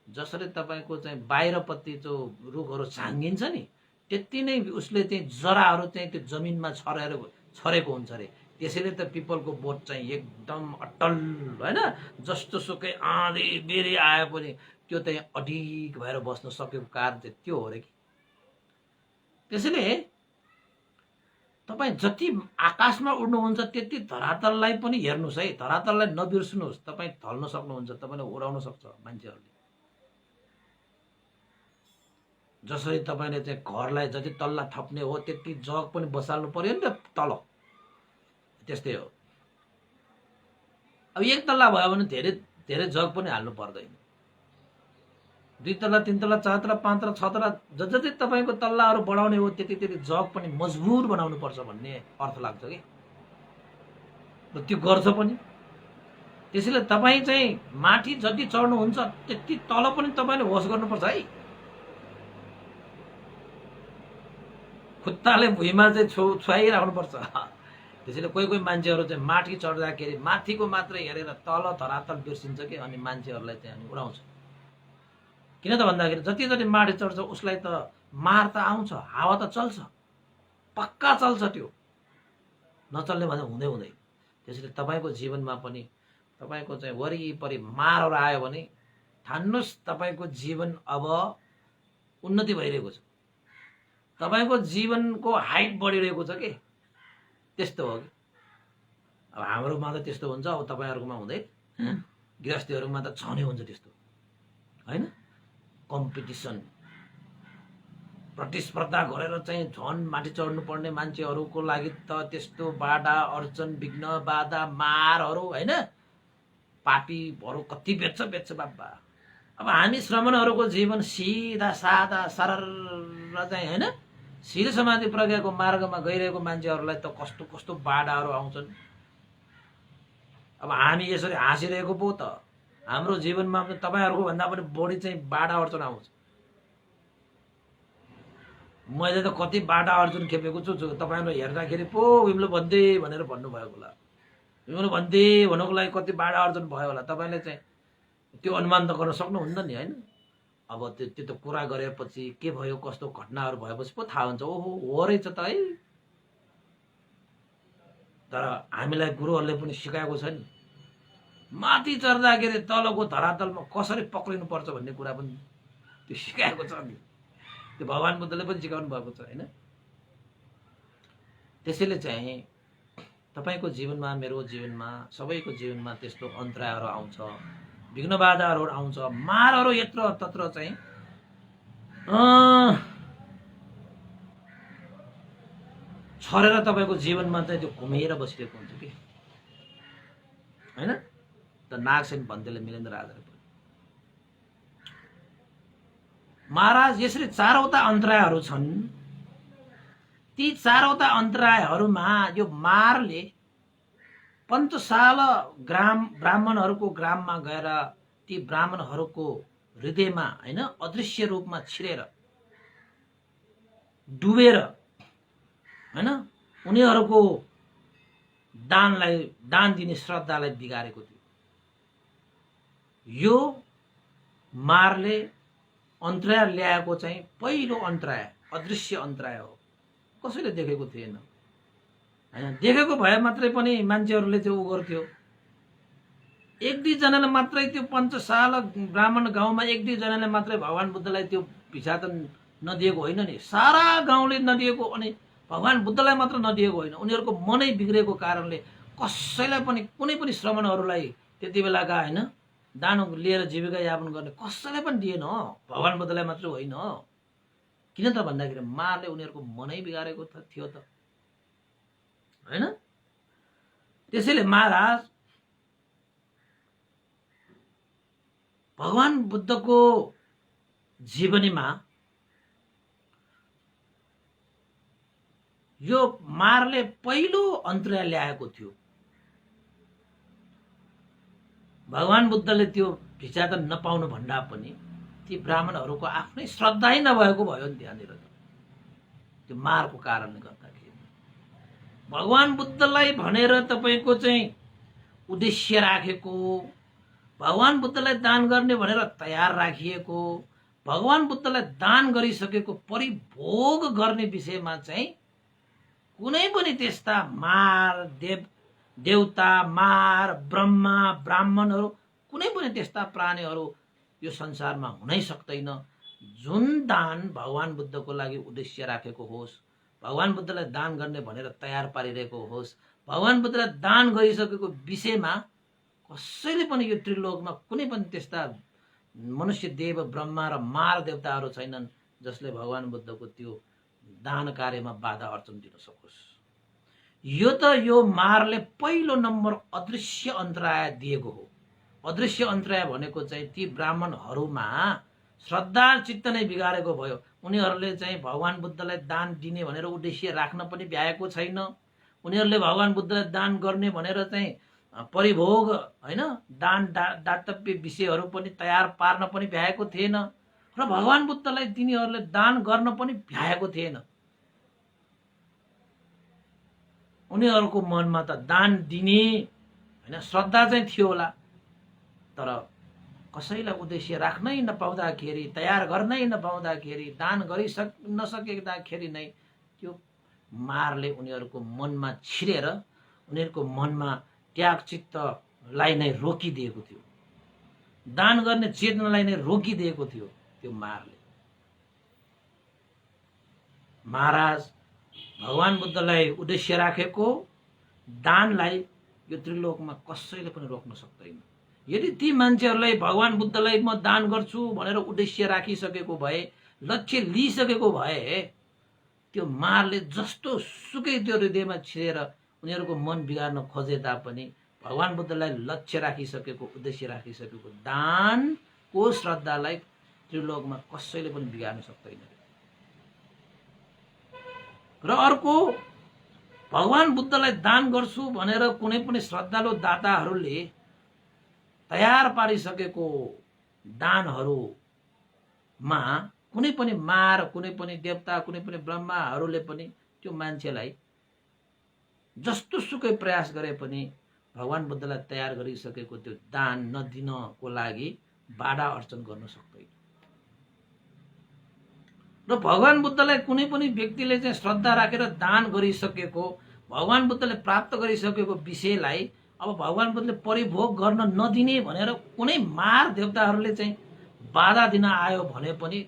Speaker 1: जसरी तपाईँको चाहिँ बाहिरपट्टि त्यो रुखहरू छाङ्गिन्छ नि, त्यति नै उसले चाहिँ जराहरू चाहिँ त्यो जमिनमा छरेको हुन्छ अरे। त्यसैले त पिपलको बोट चाहिँ एकदम अटल होइन, जस्तो सुकै आँधी बेरी आए पनि त्यो चाहिँ अडिग भएर बस्न सकेको कारण चाहिँ त्यो हो रे कि। त्यसैले तपाईँ जति आकाशमा उड्नुहुन्छ त्यति धरातललाई पनि हेर्नुहोस् है, धरातललाई नबिर्सनुहोस्। तपाईँ ढल्न सक्नुहुन्छ, तपाईँले उडाउन सक्छ मान्छेहरूले। जसरी तपाईँले चाहिँ घरलाई जति तल्ला थप्ने हो त्यति जग पनि बसाल्नु पर्यो नि त तल, त्यस्तै हो। अब एक तल्ला भयो भने धेरै धेरै जग पनि हाल्नु पर्दैन। 2 तल्ला 3 तल्ला 4 तल्ला 5 तल्ला 6 तल्ला जति तपाईँको तल्लाहरू बढाउने हो त्यति त्यति जग पनि मजबुत बनाउनु पर्छ भन्ने अर्थ लाग्छ कि, र त्यो गर्छ पनि। त्यसैले तपाईँ चाहिँ माथि जति चढ्नुहुन्छ त्यति तल पनि तपाईँले होस गर्नुपर्छ है। खुट्टाले भुइँमा चाहिँ छुवाइराख्नुपर्छ। त्यसैले कोही कोही मान्छेहरू चाहिँ माथि चढ्दाखेरि माथिको मात्रै हेरेर तल धरातल बिर्सिन्छ कि, अनि मान्छेहरूलाई चाहिँ अनि उडाउँछ। किन त भन्दाखेरि जति जति माथि चढ्छ उसलाई त मार त आउँछ, हावा त चल्छ, पक्का चल्छ, त्यो नचल्ने भने हुँदै हुँदैन। त्यसैले तपाईँको जीवनमा पनि तपाईँको चाहिँ वरिपरि मारहरू आयो भने ठान्नुहोस् तपाईँको जीवन अब उन्नति भइरहेको छ, तपाईँको जीवनको हाइट बढिरहेको छ कि, त्यस्तो हो कि। अब हाम्रोमा त त्यस्तो हुन्छ, अब तपाईँहरूकोमा हुँदैन, गृहस्थीहरूमा त छनै हुन्छ त्यस्तो होइन। कम्पिटिसन प्रतिस्पर्धा गरेर चाहिँ झन् माथि चढ्नु पर्ने मान्छेहरूको लागि त त्यस्तो बाधा अर्चन विघ्न बाधा मारहरू होइन, पापीहरू कति बेच्छ बाबा। अब हामी श्रमणहरूको जीवन सिधा सादा सरल चाहिँ होइन, शिर समाधि प्रज्ञाको मार्गमा गइरहेको मान्छेहरूलाई त कस्तो कस्तो बाधाहरू आउँछन्। अब हामी यसरी हाँसिरहेको पो त हाम्रो जीवनमा तपाईँहरूको भन्दा पनि बढी चाहिँ बाधा अर्चन आउँछ। मैले त कति बाधा अर्चन खेपेको छु, तपाईँहरू हेर्दाखेरि पो विमलो भन्दै भनेर भन्नुभएको होला, विमलो भन्दै भन्नुको लागि कति बाधा अर्चन भयो होला। तपाईँले चाहिँ त्यो अनुमान त गर्न सक्नुहुन्न नि होइन। अब त्यो त कुरा गरेपछि के भयो कस्तो घटनाहरू भएपछि पो थाहा हुन्छ, ओहो हो रहेछ त है। तर हामीलाई गुरुहरूले पनि सिकाएको छ नि, माथि चढ्दाखेरि तलको धरातलमा कसरी पक्रिनु पर्छ भन्ने कुरा पनि त्यो सिकाएको छ नि, त्यो भगवान् बुद्धले पनि सिकाउनु भएको छ होइन। त्यसैले चाहिँ तपाईँको जीवनमा, मेरो जीवनमा, सबैको जीवनमा त्यस्तो अन्तरायहरू आउँछ, विघ्न बाधाहरू आउँछ, मारहरू यत्र तत्र चाहिँ छरेर तपाईँको जीवनमा चाहिँ त्यो घुमेर बसिरहेको हुन्छ कि होइन। त नागसेन भन्तेले मिलेन्द्र राजाले पनि महाराज यसरी चारवटा अन्तरायहरू छन्। ती चारवटा अन्तरायहरूमा यो मारले पञ्चशाल ब्राह्मणहरूको ग्राममा गएर ती ब्राह्मणहरूको हृदयमा होइन अदृश्य रूपमा छिरेर डुबेर होइन उनीहरूको दान दिने श्रद्धालाई बिगारेको थियो। यो मारले अन्तराय ल्याएको चाहिँ पहिलो अन्तराय अदृश्य अन्तराय हो, कसैले देखेको थिएन होइन। देखेको भए मात्रै पनि मान्छेहरूले त्यो उ गर्थ्यो। 1-2 जनाले मात्रै त्यो पञ्चशाल ब्राह्मण गाउँमा 1-2 जनाले मात्रै भगवान् बुद्धलाई त्यो भिसा त नदिएको होइन नि, सारा गाउँले नदिएको। अनि भगवान् बुद्धलाई मात्र नदिएको होइन, उनीहरूको मनै बिग्रेको कारणले कसैलाई पनि कुनै पनि श्रमणहरूलाई त्यति बेलाका होइन दान लिएर जीविका यापन गर्ने कसैलाई पनि दिएन, भगवान् बुद्धलाई मात्र होइन। किन त भन्दाखेरि मारले उनीहरूको मनै बिगारेको थियो त होइन। त्यसैले महाराज भगवान् बुद्धको जीवनीमा यो मारले पहिलो अन्तराय ल्याएको थियो। भगवान् बुद्धले त्यो भिसा त नपाउनु भन्दा पनि ती ब्राह्मणहरूको आफ्नै श्रद्धा नै नभएको भयो नि त्यहाँनिर। त्यो मारको कारणले गर्दाखेरि। भगवान बुद्धलाई भनेर तपाईको चाहिँ उद्देश्य राखेको, भगवान बुद्धलाई दान गर्ने भनेर तयार राखिएको, भगवान बुद्धलाई दान गरिसकेको परिभोग गर्ने विषयमा चाहिँ कुनै पनि त्यस्ता मार देवता मार ब्रह्मा ब्राह्मणहरू कुनै पनि त्यस्ता प्राणीहरू यो संसारमा हुनै सक्दैन जुन दान भगवान बुद्धको लागि उद्देश्य राखेको होस्, भगवान बुद्धलाई दान गर्ने भनेर तयार पारिरहेको होस्, भगवान बुद्धलाई दान गरिसकेको विषयमा कसैले पनि यो त्रिलोकमा कुनै पनि त्यस्ता मनुष्य देव ब्रह्मा र मार देवताहरू छैनन् जसले भगवान बुद्धको त्यो दान कार्यमा बाधा अर्चन दिन सकोस्। यो त यो मारले पहिलो नम्बर अदृश्य अन्तराय दिएको हो। अदृश्य अन्तराय भनेको चाहिँ ती ब्राह्मणहरूमा श्रद्धा चित्त नै बिगारेको भयो। उनीहरूले चाहिँ भगवान बुद्धलाई दान दिने भनेर उद्देश्य राख्न पनि भ्याएको छैन। उनीहरूले भगवान बुद्धलाई दान गर्ने भनेर चाहिँ परिभोग हैन दान दातव्य विषयहरू पनि तयार पार्न पनि भ्याएको थिएन र भगवान बुद्धलाई तिनीहरूले दान गर्न पनि भ्याएको थिएन। उनीहरूको मनमा त दान दिने हैन श्रद्धा चाहिँ थियो होला, तर कसैलाई उद्देश्य राख्नै नपाउँदाखेरि, तयार गर्नै नपाउँदाखेरि, दान नसकेदाखेरि नै त्यो मारले उनीहरूको मनमा छिरेर उनीहरूको मनमा त्याग चित्तलाई नै रोकिदिएको थियो, दान गर्ने चेतनालाई नै रोकिदिएको थियो त्यो मारले। महाराज भगवान बुद्धलाई उद्देश्य राखेको दानलाई यो त्रिलोकमा कसैले पनि रोक्न सक्दैन। यदि ती मान्छेहरूलाई भगवान बुद्धलाई म दान गर्छु भनेर उद्देश्य राखिसकेको भए, लक्ष्य लिइसकेको भए, त्यो मारले जस्तो सुकै त्यो हृदयमा छिरेर उनीहरूको मन बिगार्न खोजे तापनि भगवान बुद्धलाई लक्ष्य राखिसकेको उद्देश्य राखिसकेको दानको श्रद्धालाई त्रिलोकमा कसैले पनि बिगार्न सक्दैन। र अर्को, भगवान बुद्धलाई दान गर्छु भनेर कुनै पनि श्रद्धालु दाताहरूले तयार पारिसकेको दानहरूमा कुनै पनि मार, कुनै पनि देवता, कुनै पनि ब्रह्माहरूले पनि त्यो मान्छेलाई जस्तो सुकै प्रयास गरे पनि भगवान बुद्धलाई तयार गरिसकेको त्यो दान नदिनको लागि बाधा अर्चन गर्न सक्दैन। र भगवान बुद्धलाई कुनै पनि व्यक्तिले चाहिँ श्रद्धा राखेर दान गरिसकेको, भगवान बुद्धले प्राप्त गरिसकेको विषयलाई अब भगवान बुद्धले परिभोग गर्न नदिने भनेर कुनै मार देवताहरूले चाहिँ बाधा दिन आयो भने पनि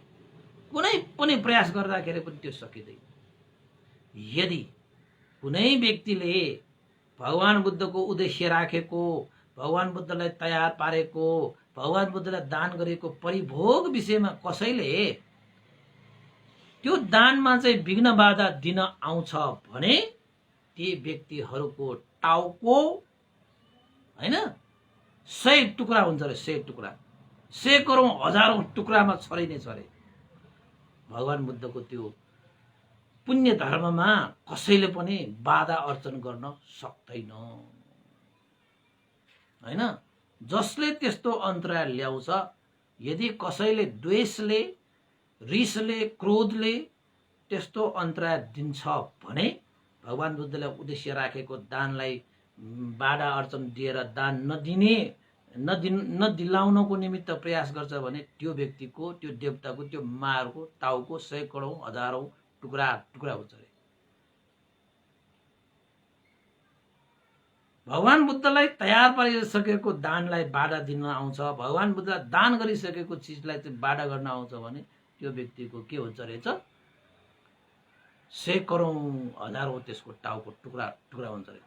Speaker 1: कुनै पनि प्रयास गर्दाखेरि पनि त्यो सकिँदैन। यदि कुनै व्यक्तिले भगवान बुद्धको उद्देश्य राखेको, भगवान बुद्धलाई तयार पारेको, भगवान बुद्धलाई दान गरेको परिभोग विषयमा कसैले त्यो दानमा चाहिँ विघ्न बाधा दिन आउँछ भने ती व्यक्तिहरूको टाउको हैन 100 टुक्रा हुन्छ रे, 100 टुक्रा, 100 करोड हजारौं टुक्रामा छरिने छरे। भगवान बुद्धको त्यो पुण्य धर्ममा कसैले पनि बाधा अर्चन गर्न सक्दैन हैन। जसले त्यस्तो अन्तराय ल्याउँछ, यदि कसैले द्वेषले, रिसले, क्रोधले त्यस्तो अन्तराय दिन्छ भने भगवान बुद्धले उद्देश्य राखेको दानलाई बाधा अर्चन दिएर दान नदिलाउनको निमित्त प्रयास गर्छ भने त्यो व्यक्तिको, त्यो देवताको, त्यो मारको टाउको 100 करोड हजारौं टुक्रा हुन्छ रे। भगवान बुद्धलाई तयार पारिसकेको दानलाई बाधा दिन आउँछ, भगवान बुद्धलाई दान गरिसकेको चिजलाई चाहिँ बाधा गर्न आउँछ भने त्यो व्यक्तिको के हुन्छ रहेछ, 100 करोड हजारौं त्यसको टाउको टुक्रा हुन्छ रे।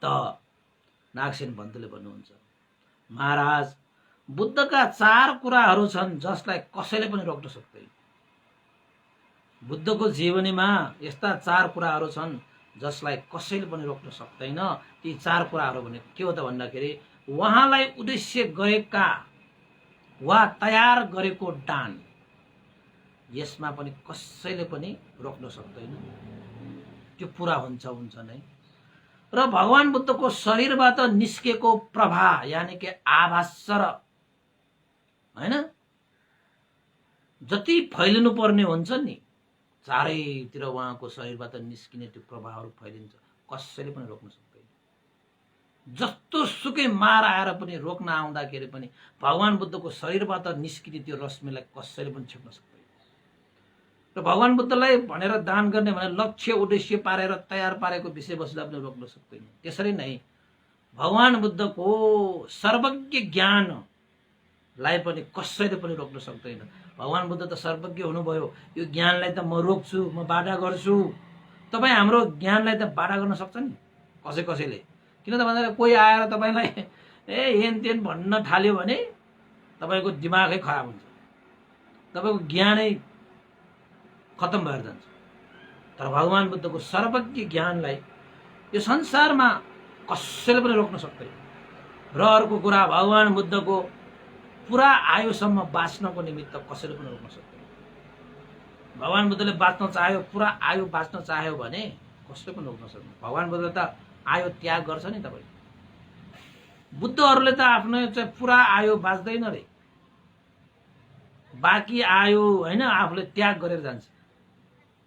Speaker 1: त नागसेन भन्तले भन्नुहुन्छ, महाराज बुद्धका 4 कुराहरू छन् जसलाई कसैले पनि रोक्न सक्दैन। बुद्धको जीवनीमा यस्ता 4 कुराहरू छन् जसलाई कसैले पनि रोक्न सक्दैन। ती 4 कुराहरू भने के हो त भन्दाखेरि, उहाँलाई उद्देश्य गरेका वा तयार गरेको दान, यसमा पनि कसैले पनि रोक्न सक्दैन, त्यो पुरा हुन्छ नै। र भगवान बुद्धको शरीरबाट निस्केको प्रभा यानी कि आभास्वर हैन, जति फैलिनु पर्ने हुन्छ नि चारैतिर उहाँको शरीरबाट निस्किने त्यो प्रभावहरू फैलिन्छ, कसैले पनि रोक्न सक्दैन। जस्तो सुकै मार आएर पनि रोक्न आउँदाखेरि पनि भगवान बुद्धको शरीरबाट निस्किने त्यो रश्मिलाई कसैले पनि छेक्न सक्दैन। र भगवान बुद्धलाई भनेर दान गर्ने भने लक्ष्य उद्देश्य पारेर तयार पारेको विषयवस्तुलाई पनि रोक्न सक्दैन। त्यसरी नै भगवान बुद्धको सर्वज्ञ ज्ञानलाई पनि कसैले पनि रोक्न सक्दैन। भगवान बुद्ध त सर्वज्ञ हुनुभयो, यो ज्ञानलाई त म रोक्छु, म बाधा गर्छु। तपाईँ हाम्रो ज्ञानलाई त बाधा गर्न सक्छ नि कसैले। किन त भन्दा कोही आएर तपाईँलाई हेन तेन भन्न थाल्यो भने तपाईँको दिमागै खराब हुन्छ, तपाईँको ज्ञानै खत्तम भएर जान्छ। तर भगवान बुद्धको सर्वज्ञ ज्ञानलाई यो संसारमा कसैले पनि रोक्न सक्दैन। र अर्को कुरा, भगवान बुद्धको पुरा आयुसम्म बाँच्नको निमित्त कसैले पनि रोक्न सक्दैन। भगवान बुद्धले बाँच्न चाह्यो, पुरा आयु बाँच्न चाह्यो भने कसैले पनि रोक्न सक्दैन। भगवान बुद्ध त आयु त्याग गर्छ नि। तपाईँ बुद्धहरूले त आफ्नो चाहिँ पुरा आयु बाँच्दैन रे, बाँकी आयु होइन आफूले त्याग गरेर जान्छ।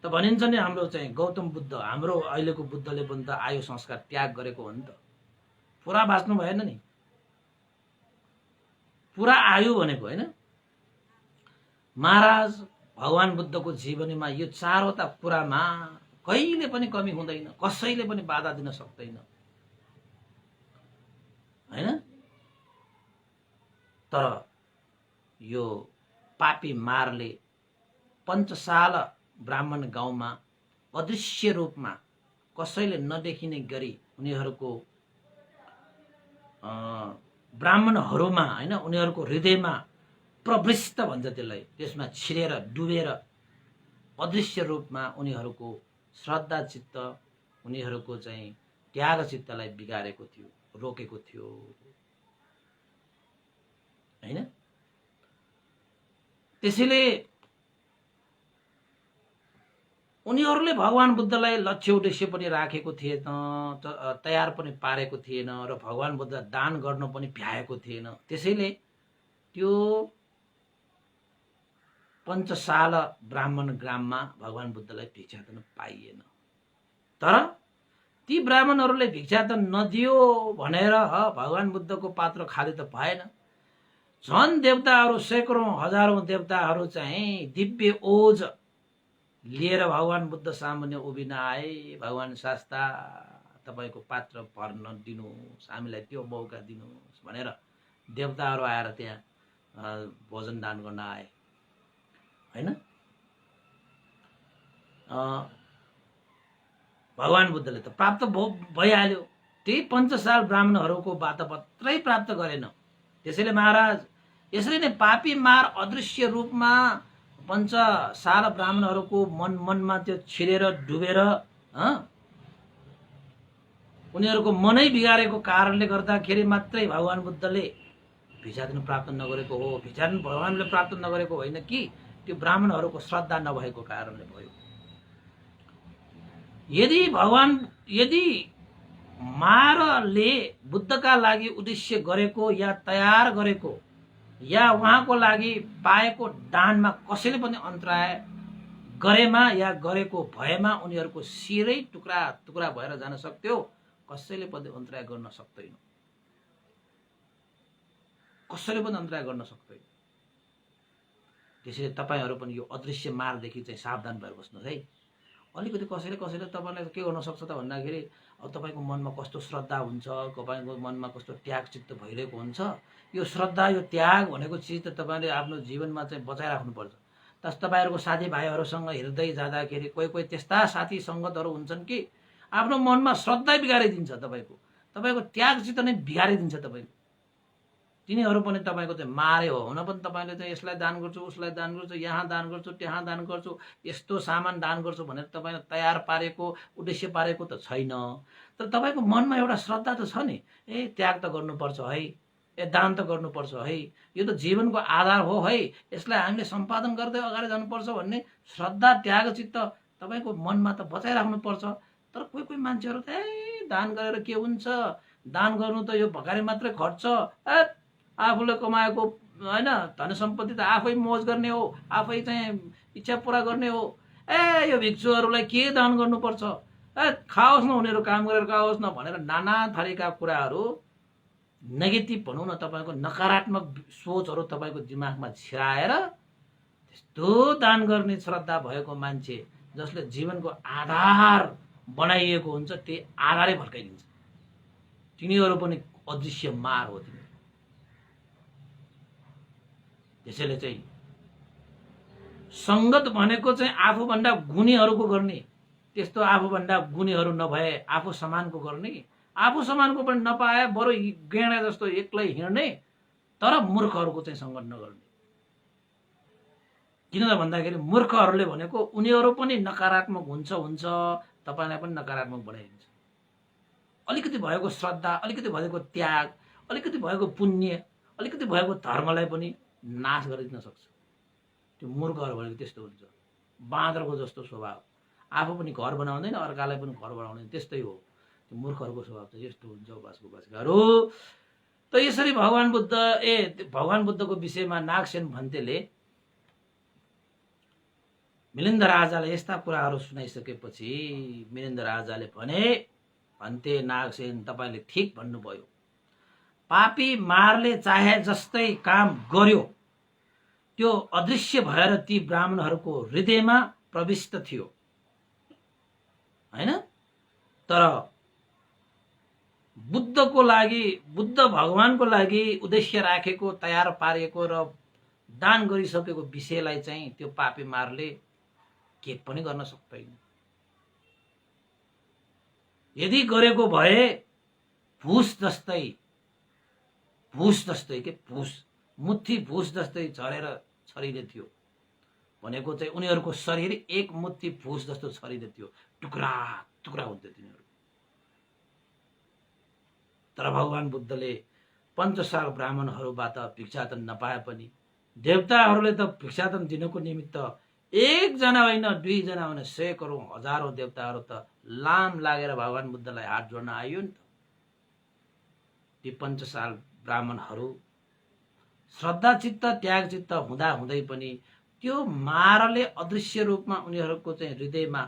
Speaker 1: त भनिन्छ नि हाम्रो चाहिँ गौतम बुद्ध, हाम्रो अहिलेको बुद्धले पनि त आयु संस्कार त्याग गरेको हो नि त, पुरा बाँच्नु भएन नि। पुरा आयु भनेको होइन। महाराज भगवान बुद्धको जीवनीमा यो चारवटा कुरामा कहिले पनि कमी हुँदैन, कसैले पनि बाधा दिन सक्दैन होइन। तर यो पापी मारले पञ्चशाल ब्राह्मण गाउँमा अदृश्य रूपमा कसैले नदेखिने गरी उनीहरूको ब्राह्मणहरूमा होइन उनीहरूको हृदयमा प्रविष्ट भन्छ त्यसलाई, त्यसमा छिरेर डुबेर अदृश्य रूपमा उनीहरूको श्रद्धा चित्त, उनीहरूको चाहिँ त्याग चित्तलाई बिगारेको थियो, रोकेको थियो होइन। त्यसैले उनीहरूले भगवान बुद्धलाई लक्ष्य उद्देश्य पनि राखेको थिएन, तयार पनि पारेको थिएन, र भगवान बुद्ध दान गर्न पनि भ्याएको थिएन। त्यसैले त्यो पञ्चशाल ब्राह्मण ग्राममा भगवान बुद्धलाई भिक्षाटन पाइएन। तर ती ब्राह्मणहरूले भिक्षाटन नदियो भनेर भगवान बुद्धको पात्र खाली त भएन। झन् देवताहरू, सैकौं हजारौं देवताहरू चाहिँ दिव्य ओज लिएर भगवान बुद्ध सामुन्ने उभिन आए। भगवान शास्ता तपाईँको पात्र भर्न दिनुहोस्, हामीलाई त्यो मौका दिनुहोस् भनेर देवताहरू आएर त्यहाँ भोजन दान गर्न आए होइन। भगवान बुद्धले त प्राप्त भइहाल्यो, त्यही पञ्चशाल ब्राह्मणहरूको बाट मात्रै प्राप्त गरेन। त्यसैले महाराज यसरी नै पापी मार अदृश्य रूपमा पञ्चशाल ब्राह्मणहरूको मनमा त्यो छिरेर डुबेर उनीहरूको मनै बिगारेको कारणले गर्दाखेरि मात्रै भगवान बुद्धले भिक्षाटन प्राप्त नगरेको हो। भिक्षाटन भगवानले प्राप्त नगरेको होइन कि त्यो ब्राह्मणहरूको श्रद्धा नभएको कारणले भयो। यदि मारले बुद्धका लागि उद्देश्य गरेको या तयार गरेको या उहाँको लागि पाएको दानमा कसैले पनि अन्तराय गरेमा या गरेको भएमा उनीहरूको शिरै टुक्रा टुक्रा भएर जान सक्थ्यो, कसैले पनि अन्तराय गर्न सक्दैन, कसैले पनि अन्तराय गर्न सक्दैन। त्यसैले तपाईहरू पनि यो अदृश्य मारदेखि चाहिँ सावधान भएर बस्नुहोस् है। अलिकति कसैले तपाईँलाई के गर्न सक्छ त भन्दाखेरि अब तपाईँको मनमा कस्तो श्रद्धा हुन्छ, तपाईँको मनमा कस्तो त्याग चित्त भइरहेको हुन्छ, यो श्रद्धा यो त्याग भनेको चिज त तपाईँले आफ्नो जीवनमा चाहिँ बचाइराख्नुपर्छ। तपाईँहरूको साथीभाइहरूसँग हिँड्दै जाँदाखेरि कोही त्यस्ता साथी सङ्गतहरू हुन्छन् कि आफ्नो मनमा श्रद्धा बिगारिदिन्छ, तपाईँको त्याग चित्त नै बिगारिदिन्छ तपाईँको। तिनीहरू पनि तपाईँको चाहिँ मारे हो, हुन पनि तपाईँले चाहिँ यसलाई दान गर्छु, उसलाई दान गर्छु, यहाँ दान गर्छु, त्यहाँ दान गर्छु, यस्तो सामान दान गर्छु भनेर तपाईँले तयार पारेको उद्देश्य पारेको त छैन। तर तपाईँको मनमा एउटा श्रद्धा त छ नि, त्याग त गर्नुपर्छ है, दान त गर्नुपर्छ है, यो त जीवनको आधार हो है, यसलाई हामीले सम्पादन गर्दै अगाडि जानुपर्छ भन्ने श्रद्धा त्याग चित्त तपाईँको मनमा त बचाइराख्नुपर्छ। तर कोही मान्छेहरू त दान गरेर के हुन्छ, दान गर्नु त यो भकारी मात्रै खर्च, आफूले कमाएको होइन धन सम्पत्ति त आफै मोज गर्ने हो, आफै चाहिँ इच्छा पुरा गर्ने हो, ए यो भिक्षुहरूलाई के दान गर्नुपर्छ, ए खाओस् न उनीहरू काम गरेर खाओस् न भनेर नाना थरीका कुराहरू नेगेटिभ भनौँ न तपाईँको नकारात्मक सोचहरू तपाईँको दिमागमा छिराएर त्यस्तो दान गर्ने श्रद्धा भएको मान्छे जसले जीवनको आधार बनाइएको हुन्छ त्यही आधारै भड्काइदिन्छ। तिनीहरू पनि अदृश्य मार हो तिनीहरू। त्यसैले चाहिँ सङ्गत भनेको चाहिँ आफूभन्दा गुणीहरूको गर्ने, त्यस्तो आफूभन्दा गुणीहरू नभए आफू समानको गर्ने, आफू समानको पनि नपाए बरु गेडा जस्तो एक्लै हिँड्ने, तर मूर्खहरूको चाहिँ सङ्गत नगर्ने। किन त भन्दाखेरि मूर्खहरूले भनेको उनीहरू पनि नकारात्मक हुन्छ तपाईँलाई पनि नकारात्मक बनाइदिन्छ। अलिकति भएको श्रद्धा, अलिकति भएको त्याग, अलिकति भएको पुण्य, अलिकति भएको धर्मलाई पनि नाश गरिदिन सक्छ। त्यो मूर्खहरू भनेको त्यस्तो हुन्छ, बाँदरको जस्तो स्वभाव, आफू पनि घर बनाउँदैन अर्कालाई पनि घर बनाउँदैन, त्यस्तै हो। त्यो मूर्खहरूको स्वभाव चाहिँ यस्तो हुन्छ उपासक उपासिकाहरू। त यसरी भगवान बुद्धको विषयमा नागसेन भन्तेले मिलिन्द राजाले यस्ता कुराहरू सुनाइसकेपछि मिलिन्द राजाले भने, भन्ते नागसेन तपाईँले ठिक भन्नुभयो, पापी मारले चाहे जस्तै काम गर्यो त्यो अदृश्य भएर ती ब्राह्मणहरूको हृदयमा प्रविष्ट थियो हैन। तर बुद्धको लागि, बुद्ध भगवानको लागि उद्देश्य राखेको, तयार पारेको र दान गरिसकेको विषयलाई चाहिँ त्यो पापी मारले के पनि गर्न सक्दैन। यदि गरेको भए भुस जस्तै के भुस, मुट्ठी भुस जस्तै झरेर छरिने थियो। भनेको चाहिँ उनीहरूको शरीर एक मुट्ठी भुस जस्तो छरिने थियो, टुक्रा टुक्रा हुन्थ्यो तिनीहरू। तर भगवान बुद्धले पञ्चसाल ब्राह्मणहरूबाट भिक्षाटन नपाए पनि देवताहरूले त भिक्षाटन दिनको निमित्त एकजना होइन, दुईजना होइन, सैकौं हजारौं देवताहरू त लाम लागेर भगवान बुद्धलाई हात जोड्न आइयो नि त। ती पञ्चसाल ब्राह्मणहरू श्रद्धा चित्त त्याग चित्त हुँदा हुँदै पनि त्यो मारले अदृश्य रूपमा उनीहरूको चाहिँ हृदयमा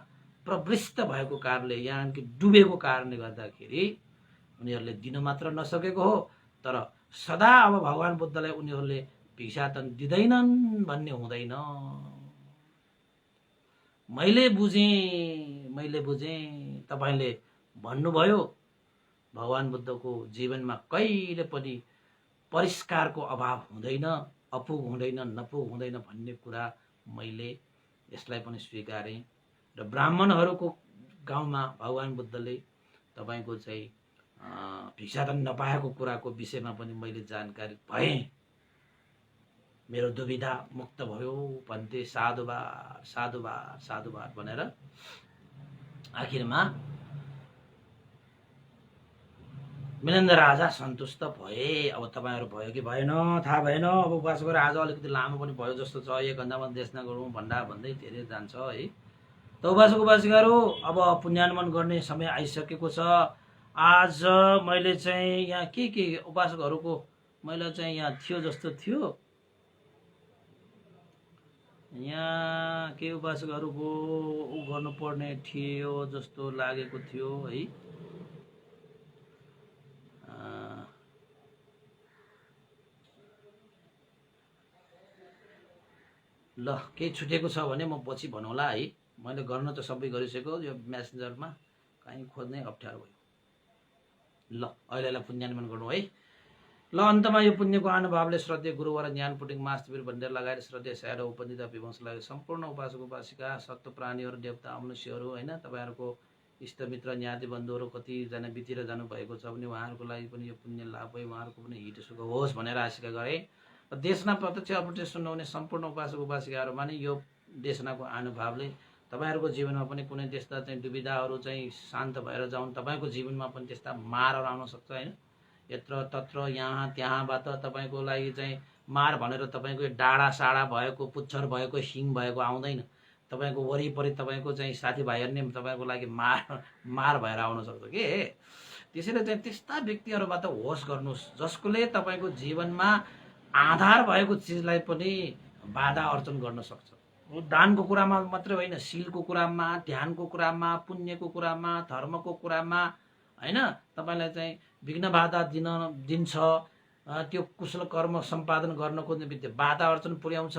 Speaker 1: प्रविष्ट भएको कारणले, यानि कि डुबेको कारणले गर्दाखेरि उनीहरूले दिन मात्र नसकेको हो, तर सदा अब भगवान बुद्धलाई उनीहरूले भिक्षाटन दिँदैनन् भन्ने हुँदैन। मैले बुझेँ तपाईले भन्नुभयो भगवान बुद्धको जीवनमा कहिले पनि परिष्कारको अभाव हुँदैन, अपुग हुँदैन, नपुग हुँदैन भन्ने कुरा मैले यसलाई पनि स्वीकारेँ। र ब्राह्मणहरूको गाउँमा भगवान बुद्धले तपाईको चाहिँ भिक्षाटन नपाएको कुराको विषयमा पनि मैले जानकारी भएँ। मेरो दुविधा मुक्त भयो भन्थे साधुवाद साधुवाद साधुवाद भनेर आखिरमा मिलिन्द राजा सन्तुष्ट भए। अब तपाईहरु भयो कि भएन थाहा भएन। अब उपास गरेर आज अलिकति लामो पनि भयो जस्तो छ, एक घण्टामा देशना गरौँ भन्दै धेरै जान्छ है। त उपासक उपासिकाहरू अब पुण्यानुमन गर्ने समय आइसकेको छ। आज मैले चाहिँ यहाँ के उपासकहरूको मैले चाहिँ यहाँ थियो जस्तो थियो, यहाँ के उपासकहरूको गर्नुपर्ने थियो जस्तो लागेको थियो है। ल केही छुटेको छ भने म पछि भनौँला है। मैले गर्न त सबै गरिसकेको, यो मेसेन्जरमा कहीँ खोज्नै अप्ठ्यारो भयो। ल अहिलेलाई पुण्यानुमन गरौँ है। ल अन्तमा यो पुण्यको अनुभवले श्रद्धेय गुरुवर ज्ञान पुटिङ मास्टर भन्दै लगाएर श्रद्धेय साएर उपनिधा विवंश लगाएर सम्पूर्ण उपासक उपासिका सत्व प्राणीहरू देवता मनुष्यहरू हैन, तपाईहरुको इष्टमित्र ज्ञाति बन्धुहरू कतिजना बितेर जानुभएको छ भने उहाँहरूको लागि पनि यो पुण्य लाभ भई उहाँहरूको पनि हित सुख होस् भनेर आशा गरे। देशना प्रत्यक्ष अप्रत्यक्ष सुन्नुहुने सम्पूर्ण उपासक उपासिकाहरूमा नि यो देशनाको अनुभवले तपाईहरुको जीवनमा पनि कुनै त्यस्ता चाहिँ दुविधाहरू चाहिँ शान्त भएर जाउन्। तपाईको जीवनमा पनि त्यस्ता मारहरू आउन सक्छ हैन, यत्र तत्र यहाँ त्यहाँबाट तपाईको लागि चाहिँ मार भनेर तपाईको डाँडा साडा भएको, पुच्छर भएको, सिङ भएको आउँदैन। तपाईको वरिपरि तपाईको चाहिँ साथीभाइहरु नै तपाईको लागि मार भएर आउन सक्छ के। त्यसैले चाहिँ त्यस्ता व्यक्तिहरुबाट होस गर्नुस् जसकोले तपाईको जीवनमा आधार भएको चीजलाई पनि बाधा अर्चन गर्न सक्छ। दानको कुरामा मात्रै होइन, शीलको कुरामा, ध्यानको कुरामा, पुण्यको कुरामा, धर्मको कुरामा होइन तपाईँलाई चाहिँ विघ्न बाधा दिन्छ। त्यो कुशल कर्म सम्पादन गर्नको निमित्त बाधा अर्चन पुर्याउँछ।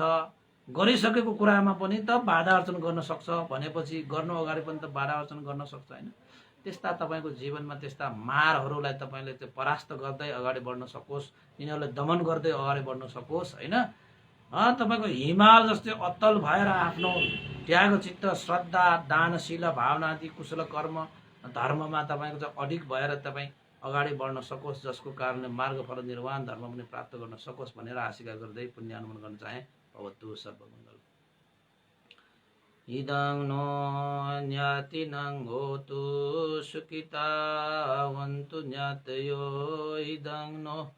Speaker 1: गरिसकेको कुरामा पनि त बाधा अर्चन गर्न सक्छ भनेपछि गर्नु अगाडि पनि त बाधा अर्चन गर्न सक्छ होइन। त्यस्ता तपाईँको जीवनमा त्यस्ता मारहरूलाई तपाईँले त्यो परास्त गर्दै अगाडि बढ्न सकोस्, यिनीहरूलाई दमन गर्दै अगाडि बढ्न सकोस् होइन। तपाईँको हिमाल जस्तै अत्तल भएर आफ्नो त्याग चित्त श्रद्धा दानशील भावना आदि कुशल कर्म धर्ममा तपाईँको चाहिँ अडिग भएर तपाईँ अगाडि बढ्न सकोस्, जसको कारणले मार्गफल निर्वाण धर्म पनि प्राप्त गर्न सकोस् भनेर आशिका गर्दै पुण्यानुमोदन गर्न चाहे। भवतु सर्वमङ्गल। इदं नो ज्ञातिनं होतु सुखितावन्तु ज्ञातयो। इदं नो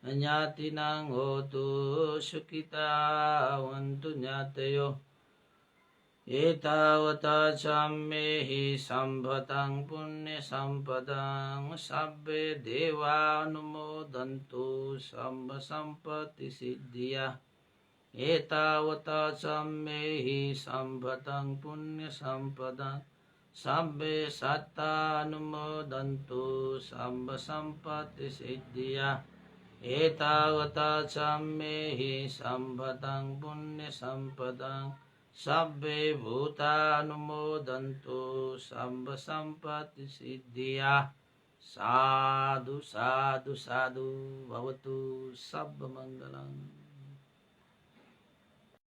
Speaker 1: ज्ञातिनं होतु सुखितावन्तु ज्ञातयो। एतावता सम्मेहि सम्भतं पुण्यसम्पदं सब्बे देवानुमोदन्तु सम्पत्तिसिद्धिया। एतावता सम्मेहि सम्भतं पुण्यसम्पदं सब्बे सत्तानुमोदन्तु सम्पत्तिसिद्धिया। एतावता सम्मेहि सम्भतं पुण्यसम्पदं सब्बे भूतानुमोदन्तु सम्पत्तिसिद्धिया। साधु साधु साधु भवतु सर्वमङ्गलम्।